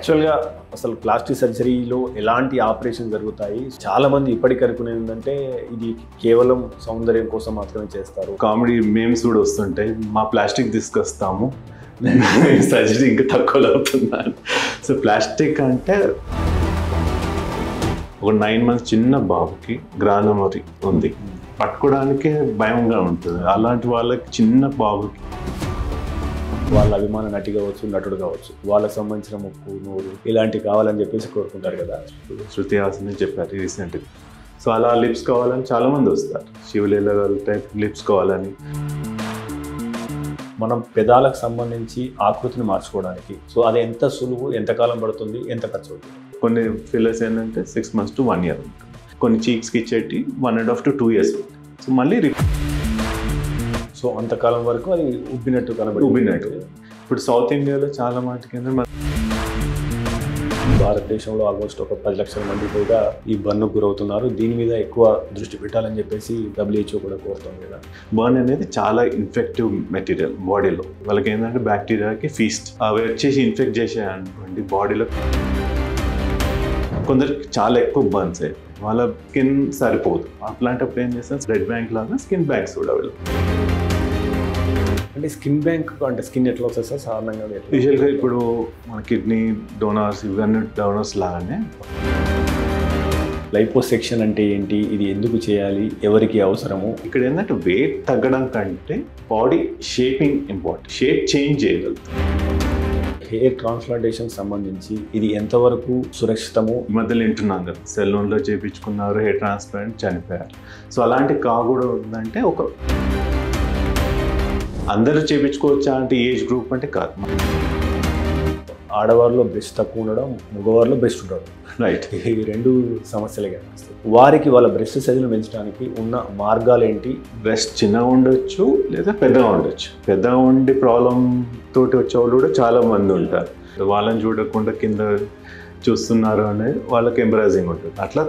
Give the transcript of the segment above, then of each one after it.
యాక్చువల్గా అసలు ప్లాస్టిక్ సర్జరీలో ఎలాంటి ఆపరేషన్ జరుగుతాయి, చాలా మంది ఇప్పటికీ అనుకునేది ఏంటంటే ఇది కేవలం సౌందర్యం కోసం మాత్రమే చేస్తారు. కామెడీ మేమ్స్ కూడా వస్తుంటాయి, మా ప్లాస్టిక్ తీసుకొస్తాము సర్జరీ ఇంకా తక్కువ అవుతుందని. సో ప్లాస్టిక్ అంటే ఒక 9 months చిన్న బాబుకి గ్రానమరీ ఉంది, పట్టుకోవడానికే భయంగా ఉంటుంది. అలాంటి వాళ్ళకి చిన్న బాబుకి వాళ్ళ అభిమాన నటి కావచ్చు, నటుడు కావచ్చు, వాళ్ళకి సంబంధించిన ముక్కు, నోరు ఇలాంటివి కావాలని చెప్పేసి కోరుకుంటారు కదా. శృతి హాసన్ చెప్పారు రీసెంట్గా. సో అలా లిప్స్ కావాలని చాలామంది వస్తారు, శివలీల టైప్ లిప్స్ కావాలని. మనం పెదాలకు సంబంధించి ఆకృతిని మార్చుకోవడానికి సో అది ఎంత సులువు, ఎంతకాలం పడుతుంది, ఎంత ఖర్చు అవుతుంది? కొన్ని ఫిల్లర్స్ ఏంటంటే 6 months to 1 year ఉంటుంది. కొన్ని చీక్స్కి ఇచ్చేటి 1.5 to 2 years ఉంటుంది. సో మళ్ళీ సో అంతకాలం వరకు అది ఉబ్బినట్టు ఉబ్బినట్టు. ఇప్పుడు సౌత్ ఇండియాలో చాలా మటుకు భారతదేశంలో ఆల్మోస్ట్ ఒక 10 లక్షల మంది పైగా ఈ బర్న్కు గురవుతున్నారు. దీని మీద ఎక్కువ దృష్టి పెట్టాలని చెప్పేసి WHO కూడా కోరుతుంది కదా. బర్న్ అనేది చాలా ఇన్ఫెక్టివ్ మెటీరియల్ బాడీలో. వాళ్ళకి ఏంటంటే బ్యాక్టీరియాకి ఫీస్ట్ అవి వచ్చేసి ఇన్ఫెక్ట్ చేసాయి అనుకోండి బాడీలో. కొందరికి చాలా ఎక్కువ బర్న్స్ అయ్యాయి, వాళ్ళ స్కిన్ సరిపోదు. అట్లాంటప్పుడు ఏం చేస్తారు, బ్లడ్ బ్యాంక్ లాగా స్కిన్ బ్యాంక్స్ కూడా వీళ్ళు. అంటే స్కిన్ బ్యాంక్ అంటే స్కిన్ ఎట్లా వస్తుంది సార్ సాధారణంగా? యూజువల్గా ఇప్పుడు మన కిడ్నీ డోనర్స్ ఇవన్నీ డోనర్స్ లాగానే. లైపోసెక్షన్ అంటే ఏంటి, ఇది ఎందుకు చేయాలి, ఎవరికి అవసరము? ఇక్కడ ఏంటంటే వెయిట్ తగ్గడం కంటే body shaping important, shape change చేయగలుగుతుంది. హెయిర్ ట్రాన్స్ప్లాంటేషన్ సంబంధించి ఇది ఎంతవరకు సురక్షితము? ఈ మధ్యలో వింటున్నాం కదా, సెలూన్లో చేయించుకున్నారు, హెయిర్ ట్రాన్స్ప్లాంట్ చనిపోయారు. సో అలాంటి కాకూడదు ఉందంటే ఒక అందరూ చేయించుకోవచ్చా అంటే ఏజ్ గ్రూప్ అంటే కాదు. ఆడవారిలో బ్రెస్ట్ తక్కువ ఉండడం, మగవారిలో బ్రెస్ట్ ఉండడం, రైట్, ఈ 2 సమస్యలే కనిపిస్తాయి. వారికి వాళ్ళ బ్రెస్ట్ సైజును పెంచడానికి ఉన్న మార్గాలు ఏంటి? బ్రెస్ట్ చిన్నగా ఉండొచ్చు లేదా పెద్దగా ఉండొచ్చు. పెద్దగా ఉండి ప్రాబ్లం తోటి వచ్చేవాళ్ళు కూడా చాలా మంది ఉంటారు. వాళ్ళని చూడకుండా కింద చూస్తున్నారు అనేది వాళ్ళకి ఎంబరాజింగ్ ఉంటుంది. అట్లా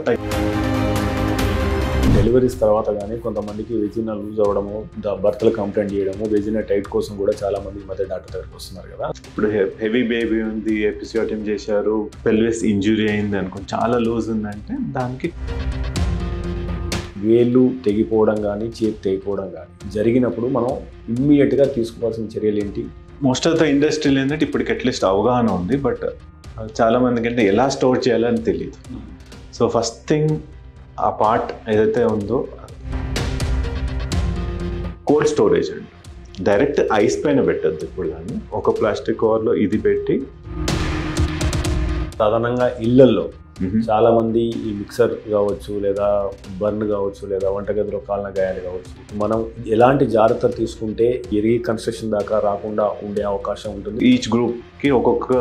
డెలివరీస్ తర్వాత కానీ కొంతమందికి వెజినా లూజ్ అవ్వడము, భర్తలు కంప్లైంట్ చేయడము, వెజినా టైట్ కోసం కూడా చాలా మంది ఈ మధ్య డాక్టర్ దగ్గరికి వస్తున్నారు కదా. ఇప్పుడు హెవీ బేబీ ఉంది, ఎపిసియోటమీ చేశారు, పెల్విస్ ఇంజురీ అయింది అనుకో, చాలా లూజ్ ఉందంటే దానికి వేళ్ళు తెగిపోవడం కానీ, చేతి తెగిపోవడం కానీ జరిగినప్పుడు మనం ఇమ్మీడియట్గా తీసుకోవాల్సిన చర్యలు ఏంటి? మోస్ట్ ఆఫ్ ద ఇండస్ట్రీలో ఏంటంటే ఇప్పటికి అట్లీస్ట్ అవగాహన ఉంది, బట్ చాలా మందికి అంటే ఎలా స్టోర్ చేయాలని తెలియదు. సో ఫస్ట్ థింగ్ ఆ పార్ట్ ఏదైతే ఉందో కోల్డ్ స్టోరేజ్ అండి. డైరెక్ట్ ఐస్ పైన పెట్టద్దు ఇప్పుడు, కానీ ఒక ప్లాస్టిక్ కవర్లో ఇది పెట్టి. సాధారణంగా ఇళ్లల్లో చాలా మంది ఈ మిక్సర్ కావచ్చు, లేదా బర్న్ కావచ్చు, లేదా వంటగదిలో కాలిన గాయాలు కావచ్చు, మనం ఎలాంటి జాగ్రత్తలు తీసుకుంటే ఈ రీకన్స్ట్రక్షన్ దాకా రాకుండా ఉండే అవకాశం ఉంటుంది? ఈచ్ గ్రూప్కి ఒక్కొక్క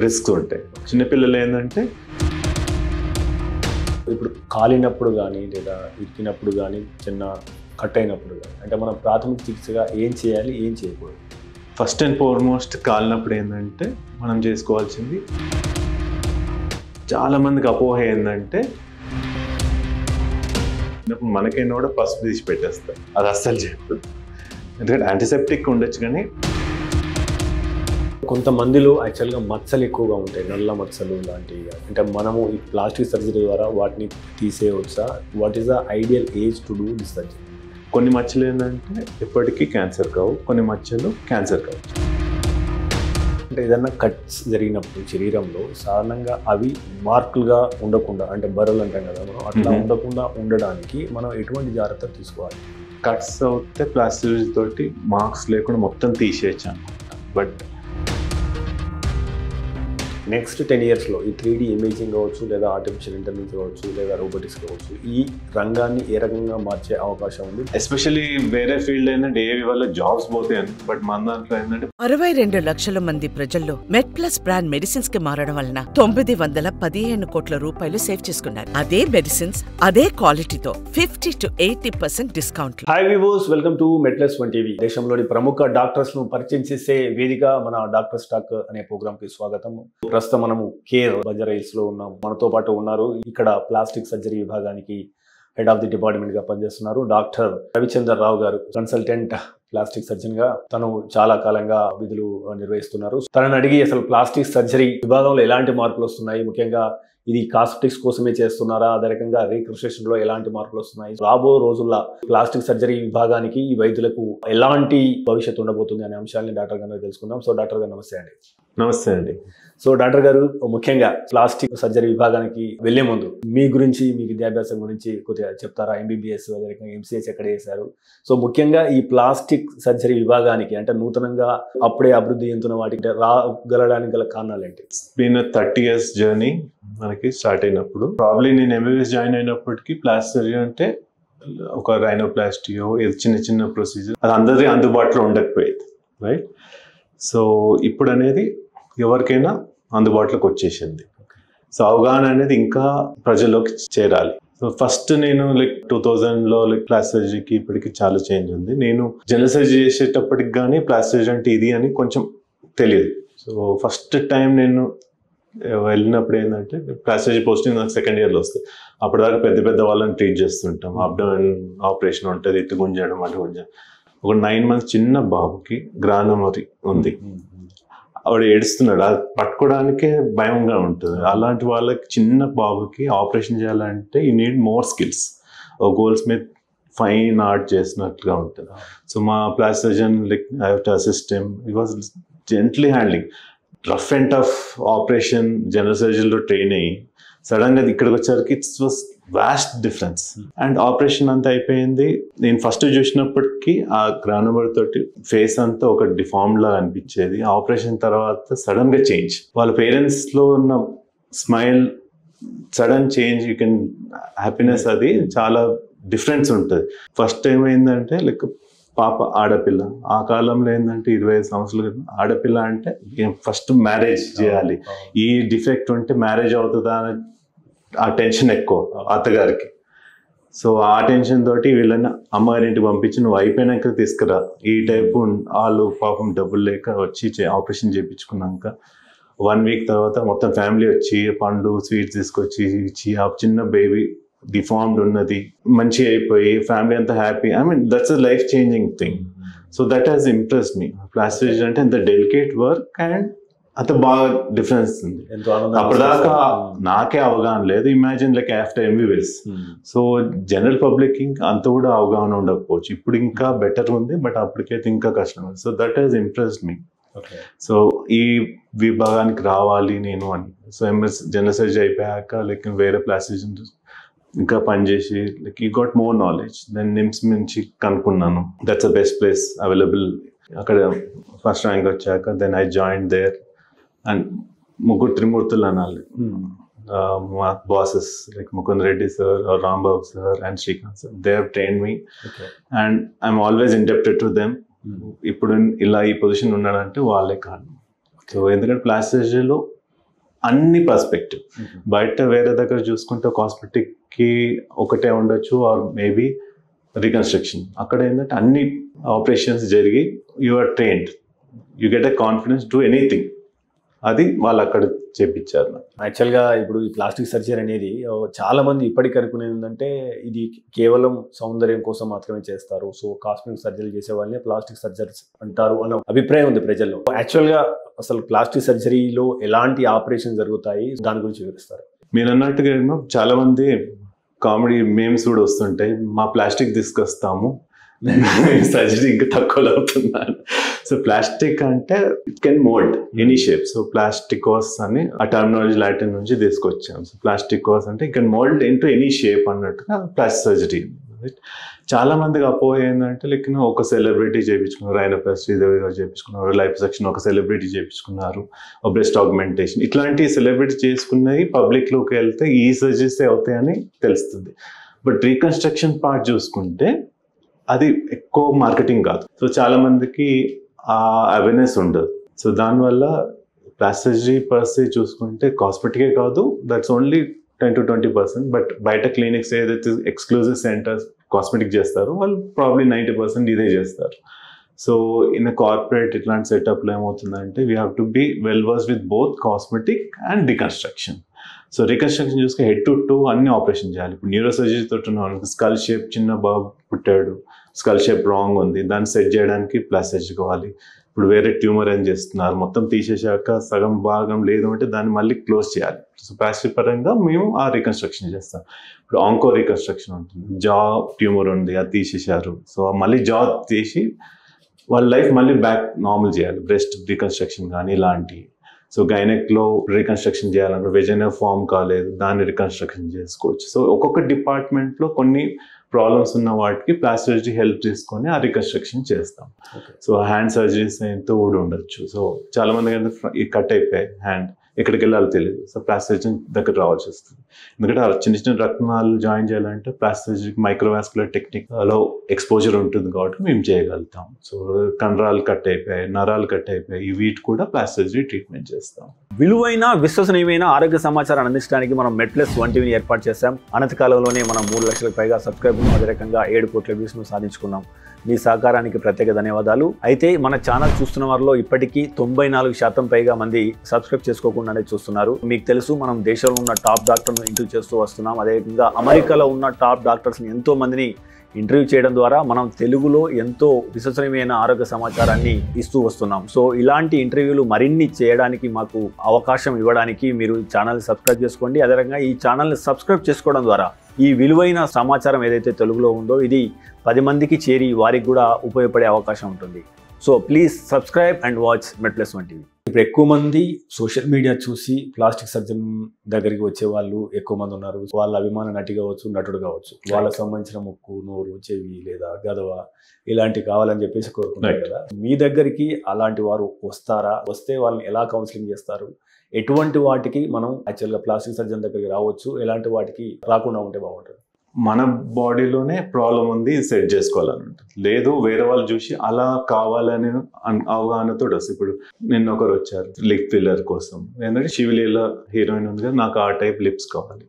రిస్క్స్ ఉంటాయి. చిన్నపిల్లలు ఏంటంటే ఇప్పుడు కాలినప్పుడు కానీ, లేదా ఇరికినప్పుడు కానీ, చిన్న కట్ అయినప్పుడు కానీ, అంటే మనం ప్రాథమిక చికిత్సగా ఏం చేయాలి, ఏం చేయకూడదు? ఫస్ట్ అండ్ ఫార్మోస్ట్ కాలినప్పుడు ఏంటంటే మనం చేసుకోవాల్సింది, చాలా మందికి అపోహ ఏంటంటే మనకైనా కూడా పసుపు తీసి పెట్టేస్తారు. అది అస్సలు చేయకూడదు. ఎందుకంటే యాంటీసెప్టిక్ ఉండొచ్చు, కానీ కొంతమందిలో యాక్చువల్గా మచ్చలు ఎక్కువగా ఉంటాయి, నల్ల మచ్చలు లాంటివి. అంటే మనము ఈ ప్లాస్టిక్ సర్జరీ ద్వారా వాటిని తీసేయవచ్చా? What is the ideal age to do this surgery? కొన్ని మచ్చలు ఏంటంటే ఎప్పటికీ క్యాన్సర్ కావు, కొన్ని మచ్చలు క్యాన్సర్ కావచ్చు. అంటే ఏదన్నా కట్స్ జరిగినప్పుడు శరీరంలో సాధారణంగా అవి మార్కులుగా ఉండకుండా, అంటే బర్రెలు అంటాం కదా మనం, అట్లా ఉండకుండా ఉండడానికి మనం ఎటువంటి జాగ్రత్తలు తీసుకోవాలి? కట్స్ అవుతే ప్లాస్టిక్ తోటి మార్క్స్ లేకుండా మొత్తం తీసేయచ్చు అనుకుంటా. బట్ నెక్స్ట్ 10 yearsలో ఈ 3D ఇమేజింగ్ కావచ్చు, లేదా ఆర్టిఫిషియల్ ఇంటెలిజెన్స్ కావచ్చు, లేదా రోబోటిక్స్ కావచ్చు, ఈ రంగాన్ని ఏ రకంగా మార్చే అవకాశం ఉంది? ఎస్పెషల్లీ వేరే ఫీల్డ్ ఏంటంటే ఏవి వల్ల జాబ్స్ పోతాయి, బట్ మన దాంట్లో ఏంటంటే 62 లక్షల మంది ప్రజల్లో మెడ్ప్లస్ బ్రాండ్ మెడిసిన్స్ కి మారడం వలన 915 కోట్ల రూపాయలు సేవ్ చేసుకున్నారు. అదే మెడిసిన్స్ అదే క్వాలిటీతో 50 to 80% discount. Hi viewers, welcome to MedPlus one TV. దేశంలోని ప్రముఖ డాక్టర్స్ ను పరిచయం చేసే వేదిక మన డాక్టర్ స్టాక్ అనే ప్రోగ్రామ్ కి స్వాగతం. ప్రస్తుతం మనము కేర్ బంజారాహిల్స్ లో ఉన్నాం. మనతో పాటు ఉన్నారు ఇక్కడ ప్లాస్టిక్ సర్జరీ విభాగానికి హెడ్ ఆఫ్ ది డిపార్ట్మెంట్ గా పనిచేస్తున్నారు డాక్టర్ రవిచంద్ర రావు గారు, కన్సల్టెంట్ ప్లాస్టిక్ సర్జన్ గా తను చాలా కాలంగా విధులు నిర్వహిస్తున్నారు. తనని అడిగి అసలు ప్లాస్టిక్ సర్జరీ విభాగంలో ఎలాంటి మార్పులు వస్తున్నాయి, ముఖ్యంగా ఇది కాస్మెటిక్స్ కోసమే చేస్తున్నారా, అదే రకంగా రీకన్స్ట్రక్షన్ లో ఎలాంటి మార్పులు వస్తున్నాయి, రాబో రోజుల్లో ప్లాస్టిక్ సర్జరీ విభాగానికి ఈ వైద్యులకు ఎలాంటి భవిష్యత్తు ఉండబోతుంది అనే అంశాన్ని డాక్టర్ గారు తెలుసుకుందాం. సో డాక్టర్ గారు నమస్తే అండి. నమస్తే అండి. సో డాక్టర్ గారు, ముఖ్యంగా ప్లాస్టిక్ సర్జరీ విభాగానికి వెళ్లే ముందు మీ గురించి, మీ విద్యాభ్యాసం గురించి కొద్దిగా చెప్తారా? ఎంబీబీఎస్, అదే రకంగా ఎంసీహెచ్ ఎక్కడ చేశారు? సో ముఖ్యంగా ఈ ప్లాస్టిక్ సర్జరీ విభాగానికి అంటే నూతనంగా అప్పుడే అభివృద్ధి చెందుతున్న వాటికి రాగలడానికి గల కారణాలు ఏంటి? బీన్ 30 years జర్నీ మనకి స్టార్ట్ అయినప్పుడు, ప్రాబ్లీ నేను ఎంబీబీఎస్ జాయిన్ అయినప్పటికీ ప్లాస్టిక్ సర్జరీ అంటే ఒక రైనోప్లాస్టియో చిన్న చిన్న ప్రొసీజర్ అది అందరి అందుబాటులో ఉండకపోయేది, రైట్? సో ఇప్పుడు అనేది ఎవరికైనా అందుబాటులోకి వచ్చేసింది. సో అవగాహన అనేది ఇంకా ప్రజల్లోకి చేరాలి. సో ఫస్ట్ నేను 2000లో ప్లాస్టిక్ సర్జరీకి ఇప్పటికి చాలా చేంజ్ ఉంది. నేను జనరల్ సర్జరీ చేసేటప్పటికి కానీ ప్లాస్టిక్ సర్జరీ అంటే ఇది అని కొంచెం తెలియదు. సో ఫస్ట్ టైం నేను వెళ్ళినప్పుడు ఏంటంటే ప్లాస్టిక్ సర్జరీ పోస్టింగ్ నాకు 2nd yearలో వస్తుంది. అప్పటిదాకా పెద్ద పెద్ద వాళ్ళని ట్రీట్ చేస్తుంటాం. అబ్డోమెన్ ఆపరేషన్ ఉంటుంది, ఇటు గుంజడం అటు గుంజడం. ఒక 9 months చిన్న బాబుకి గ్రానమరీ ఉంది, ఆవిడ ఏడుస్తున్నాడు, అది పట్టుకోవడానికే భయంగా ఉంటుంది. అలాంటి వాళ్ళకి చిన్న బాబుకి ఆపరేషన్ చేయాలంటే యూ నీడ్ మోర్ స్కిల్స్. ఒక గోల్స్ మీద ఫైన్ ఆర్ట్ చేసినట్టుగా ఉంటుంది. సో మా plastic surgeon I have to assist him. It was gently handling. Rough and tough operation general సర్జరీలో ట్రైన్ అయ్యి సడన్గా ఇక్కడికి వచ్చేసరికి it's was vast difference. And operation అంతా అయిపోయింది. నేను ఫస్ట్ చూసినప్పటికీ ఆ గ్రానమర్ తోటి ఫేస్ అంతా ఒక డిఫార్మ్ లా అనిపించేది. ఆపరేషన్ తర్వాత సడన్ గా చేంజ్, వాళ్ళ పేరెంట్స్ లో ఉన్న smile, sudden change, you can happiness, అది చాలా డిఫరెన్స్ ఉంటుంది. ఫస్ట్ ఏమైందంటే పాప ఆడపిల్ల, ఆ కాలంలో ఏంటంటే 25 సంవత్సరాలు ఆడపిల్ల అంటే ఫస్ట్ మ్యారేజ్ చేయాలి, ఈ డిఫెక్ట్ ఉంటే మ్యారేజ్ అవుతుందా అని ఆ టెన్షన్ ఎక్కువ అత్తగారికి. సో ఆ టెన్షన్ తోటి వీళ్ళని అమ్మగారింటికి పంపించి నువ్వు అయిపోయినాక తీసుకురా, ఈ టైపు వాళ్ళు పాపం డబ్బులు లేక వచ్చి ఆపరేషన్ చేయించుకున్నాక 1 week తర్వాత మొత్తం ఫ్యామిలీ వచ్చి పండ్లు స్వీట్స్ తీసుకొచ్చి ఇచ్చి ఆ చిన్న బేబీ డిఫార్మ్డ్ ఉన్నది మంచి అయిపోయి ఫ్యామిలీ అంతా happy. I mean that's a life changing thing. So that has impressed me. Plastic surgery అంటే అంత డెలికేట్ వర్క్ అండ్ అంత బాగా డిఫరెన్స్ ఉంది. అప్పటిదాకా నాకే అవగాహన లేదు. Imagine after MBBS. So general public అంత కూడా అవగాహన ఉండకపోవచ్చు. ఇప్పుడు ఇంకా బెటర్ ఉంది, బట్ అప్పటికైతే ఇంకా కష్టం. So that has impressed me. So ఈ విభాగానికి రావాలి నేను అని. సో ఎంఎస్ జనరల్ సర్జరీ అయిపోయాక వేరే ప్లాస్టిక్ ఇంకా పనిచేసి you got more knowledge. Then NIMS నుంచి కనుక్కున్నాను, that's the best place available. అక్కడ ఫస్ట్ ర్యాంక్ వచ్చాక then I join there. And ముగ్గురు త్రిమూర్తులు అనాలి మా bosses, Mukund Reddy sir, Rambabu sir and Srikanth sir. They have trained me and I'm always indebted to them. ఇప్పుడు ఇలా ఈ పొజిషన్ ఉన్నాడంటే వాళ్ళే కారణం. సో ఎందుకంటే ప్లాస్టిక్ సర్జరీలో అన్ని పర్స్పెక్టివ్, బయట వేరే దగ్గర చూసుకుంటే కాస్మెటిక్కి ఒకటే ఉండొచ్చు, ఆర్ మేబీ రీకన్స్ట్రక్షన్. అక్కడ ఏంటంటే అన్ని ఆపరేషన్స్ జరిగి you are trained, you get a confidence to anything. అది వాళ్ళు అక్కడ చేపించారు. యాక్చువల్గా ఇప్పుడు ఈ ప్లాస్టిక్ సర్జరీ అనేది చాలా మంది ఇప్పటికి అనుకునేది ఏంటంటే ఇది కేవలం సౌందర్యం కోసం మాత్రమే చేస్తారు, సో కాస్మెటిక్ సర్జరీ చేసే వాళ్ళని ప్లాస్టిక్ సర్జరీస్ అంటారు అన్న అభిప్రాయం ఉంది ప్రజల్లో. యాక్చువల్గా అసలు ప్లాస్టిక్ సర్జరీలో ఎలాంటి ఆపరేషన్ జరుగుతాయి, దాని గురించి వివరిస్తారు? మీరు అన్నట్టుగా చాలా మంది కామెడీ మేమ్స్ కూడా వస్తుంటాయి, మా ప్లాస్టిక్ తీసుకొస్తాము సర్జరీ ఇంకా తక్కువలో అవుతున్నాను. సో ప్లాస్టిక్ అంటే it can mould any shape. So plastikos అని ఆ టర్మినాలజీ లాటిన్ నుంచి తీసుకొచ్చాం. సో ప్లాస్టికోస్ అంటే it can mould into any shape అన్నట్టుగా ప్లాస్టిక్ సర్జరీ. చాలా మందికి అపోహ ఏంటంటే ఒక సెలబ్రిటీ చేయించుకున్నారు, రైనోప్లాస్టీ చేయించుకున్నారు, లైఫ్ సెక్షన్ ఒక సెలబ్రిటీ చేయించుకున్నారు, బ్రెస్ట్ ఆగ్మెంటేషన్, ఇట్లాంటి సెలబ్రిటీ చేసుకున్నవి పబ్లిక్లోకి వెళ్తే ఈ సర్జరీస్ అవుతాయని తెలుస్తుంది. బట్ రీకన్స్ట్రక్షన్ పార్ట్ చూసుకుంటే అది ఎక్కువ మార్కెటింగ్ కాదు. సో చాలా మందికి ఆ అవేర్నెస్ ఉండదు. సో దానివల్ల ప్లాస్టిక్ సర్జరీ పర్సే చూసుకుంటే కాస్మెటికే కాదు, దట్స్ ఓన్లీ 10 to 20%. బట్ బయట క్లినిక్స్ ఏదైతే ఎక్స్క్లూజివ్ సెంటర్స్ కాస్మెటిక్ చేస్తారో వాళ్ళు ప్రాబ్లీ 90% ఇదే చేస్తారు. సో ఇన్ కార్పొరేట్ ఇట్లాంటి సెటప్లో ఏమవుతుందంటే we have to be well verse with both cosmetic and reconstruction. So reconstruction చూసుకుని హెడ్ టు టూ అన్ని ఆపరేషన్ చేయాలి. ఇప్పుడు న్యూరో సర్జరీ తోటి ఉన్నాం, స్కల్ షేప్ చిన్న బాబు పుట్టాడు, స్కల్ షేప్ రాంగ్ ఉంది, దాన్ని సెట్ చేయడానికి ప్లాస్టిక్ సర్జరీ కావాలి. ఇప్పుడు వేరే ట్యూమర్ ఏం చేస్తున్నారు, మొత్తం తీసేసాక సగం భాగం లేదు అంటే దాన్ని మళ్ళీ క్లోజ్ చేయాలి. సో ప్లాస్టిక్ పరంగా మేము ఆ రికన్స్ట్రక్షన్ చేస్తాం. ఇప్పుడు ఆంకో రికన్స్ట్రక్షన్ ఉంటుంది, జా ట్యూమర్ ఉంది అది తీసేశారు, సో మళ్ళీ జా తీసి వాళ్ళ లైఫ్ మళ్ళీ బ్యాక్ నార్మల్ చేయాలి. బ్రెస్ట్ రికన్స్ట్రక్షన్ కానీ ఇలాంటివి. సో గైనెక్లో రికన్స్ట్రక్షన్ చేయాలంటే వెజైనా ఫామ్ కాలేదు, దాన్ని రికన్స్ట్రక్షన్ చేసుకోవచ్చు. సో ఒక్కొక్క డిపార్ట్మెంట్లో కొన్ని ప్రాబ్లమ్స్ ఉన్న వాటికి ప్లాస్టిక్ సర్జరీ హెల్ప్ చేసుకొని ఆ రికన్స్ట్రక్షన్ చేస్తాం. సో హ్యాండ్ సర్జరీస్ అయితే కూడా ఉండొచ్చు. సో చాలా మంది కట్ అయిపోయాయి హ్యాండ్, ఎక్కడికి వెళ్ళాలో తెలియదు, సో ప్లాస్టిక్ సర్జన్ దగ్గర రావాల్సి వస్తుంది. ఎందుకంటే చిన్న చిన్న రత్నాలు జాయిన్ చేయాలంటే ప్లాస్టిక్ సర్జరీకి మైక్రోవాస్కులర్ టెక్నిక్లో ఎక్స్పోజర్ ఉంటుంది కాబట్టి మేము చేయగలుగుతాం. సో కండరాలు కట్ అయిపోయాయి, నరాలు కట్ అయిపోయాయి, వీటి కూడా ప్లాస్టిక్ సర్జరీ ట్రీట్మెంట్ చేస్తాం. విలువైన విశ్వసనీయమైన ఆరోగ్య సమాచారాన్ని అందించడానికి మనం మెడ్ప్లస్ 1 టీవీని ఏర్పాటు చేశాం. అనతి కాలంలోనే మనం 3 లక్షలకు పైగా సబ్స్క్రైబర్లు, అదే రకంగా 7 కోట్ల వ్యూస్ను సాధించుకున్నాం. మీ సహకారానికి ప్రత్యేక ధన్యవాదాలు. అయితే మన ఛానల్ చూస్తున్న వారిలో ఇప్పటికీ 94% పైగా మంది సబ్స్క్రైబ్ చేసుకోకుండానే చూస్తున్నారు. మీకు తెలుసు, మనం దేశంలో ఉన్న టాప్ డాక్టర్ను ఇంటర్వ్యూ చేస్తూ వస్తున్నాం. అదేవిధంగా అమెరికాలో ఉన్న టాప్ డాక్టర్స్ని ఎంతో మందిని ఇంటర్వ్యూ చేయడం ద్వారా మనం తెలుగులో ఎంతో విశ్వసనీయమైన ఆరోగ్య సమాచారాన్ని ఇస్తూ వస్తున్నాం. సో ఇలాంటి ఇంటర్వ్యూలు మరిన్ని చేయడానికి మాకు అవకాశం ఇవ్వడానికి మీరు ఛానల్ని సబ్స్క్రైబ్ చేసుకోండి. అదేవిధంగా ఈ ఛానల్ని సబ్స్క్రైబ్ చేసుకోవడం ద్వారా ఈ విలువైన సమాచారం ఏదైతే తెలుగులో ఉందో ఇది 10 మందికి చేరి వారికి కూడా ఉపయోగపడే అవకాశం ఉంటుంది. So please subscribe and watch MedPlus 1 TV. ఇప్పుడు ఎక్కువ మంది సోషల్ మీడియా చూసి ప్లాస్టిక్ సర్జన్ దగ్గరికి వచ్చే వాళ్ళు ఎక్కువ మంది ఉన్నారు. వాళ్ళ అభిమాన నటి కావచ్చు, నటుడు కావచ్చు, వాళ్ళకి సంబంధించిన ముక్కు, నోరు, చెవి లేదా గదవ ఇలాంటివి కావాలని చెప్పేసి కోరుకుంటారు కదా. మీ దగ్గరికి అలాంటి వారు వస్తారా? వస్తే వాళ్ళని ఎలా కౌన్సిలింగ్ చేస్తారు? ఎటువంటి వాటికి మనం యాక్చువల్గా ప్లాస్టిక్ సర్జన్ దగ్గరికి రావచ్చు, ఎలాంటి వాటికి రాకుండా ఉంటే బాగుంటుంది? మన బాడీలోనే ప్రాబ్లం ఉంది, సెట్ చేసుకోవాలని ఉంటుంది. లేదు వేరే వాళ్ళు చూసి అలా కావాలని అవగాహనతో వస్తుంది. ఇప్పుడు నిన్న ఒకరు వచ్చారు లిప్ ఫిల్లర్ కోసం, ఏంటంటే శివలీల హీరోయిన్ ఉంది కదా, నాకు ఆ టైప్ లిప్స్ కావాలి.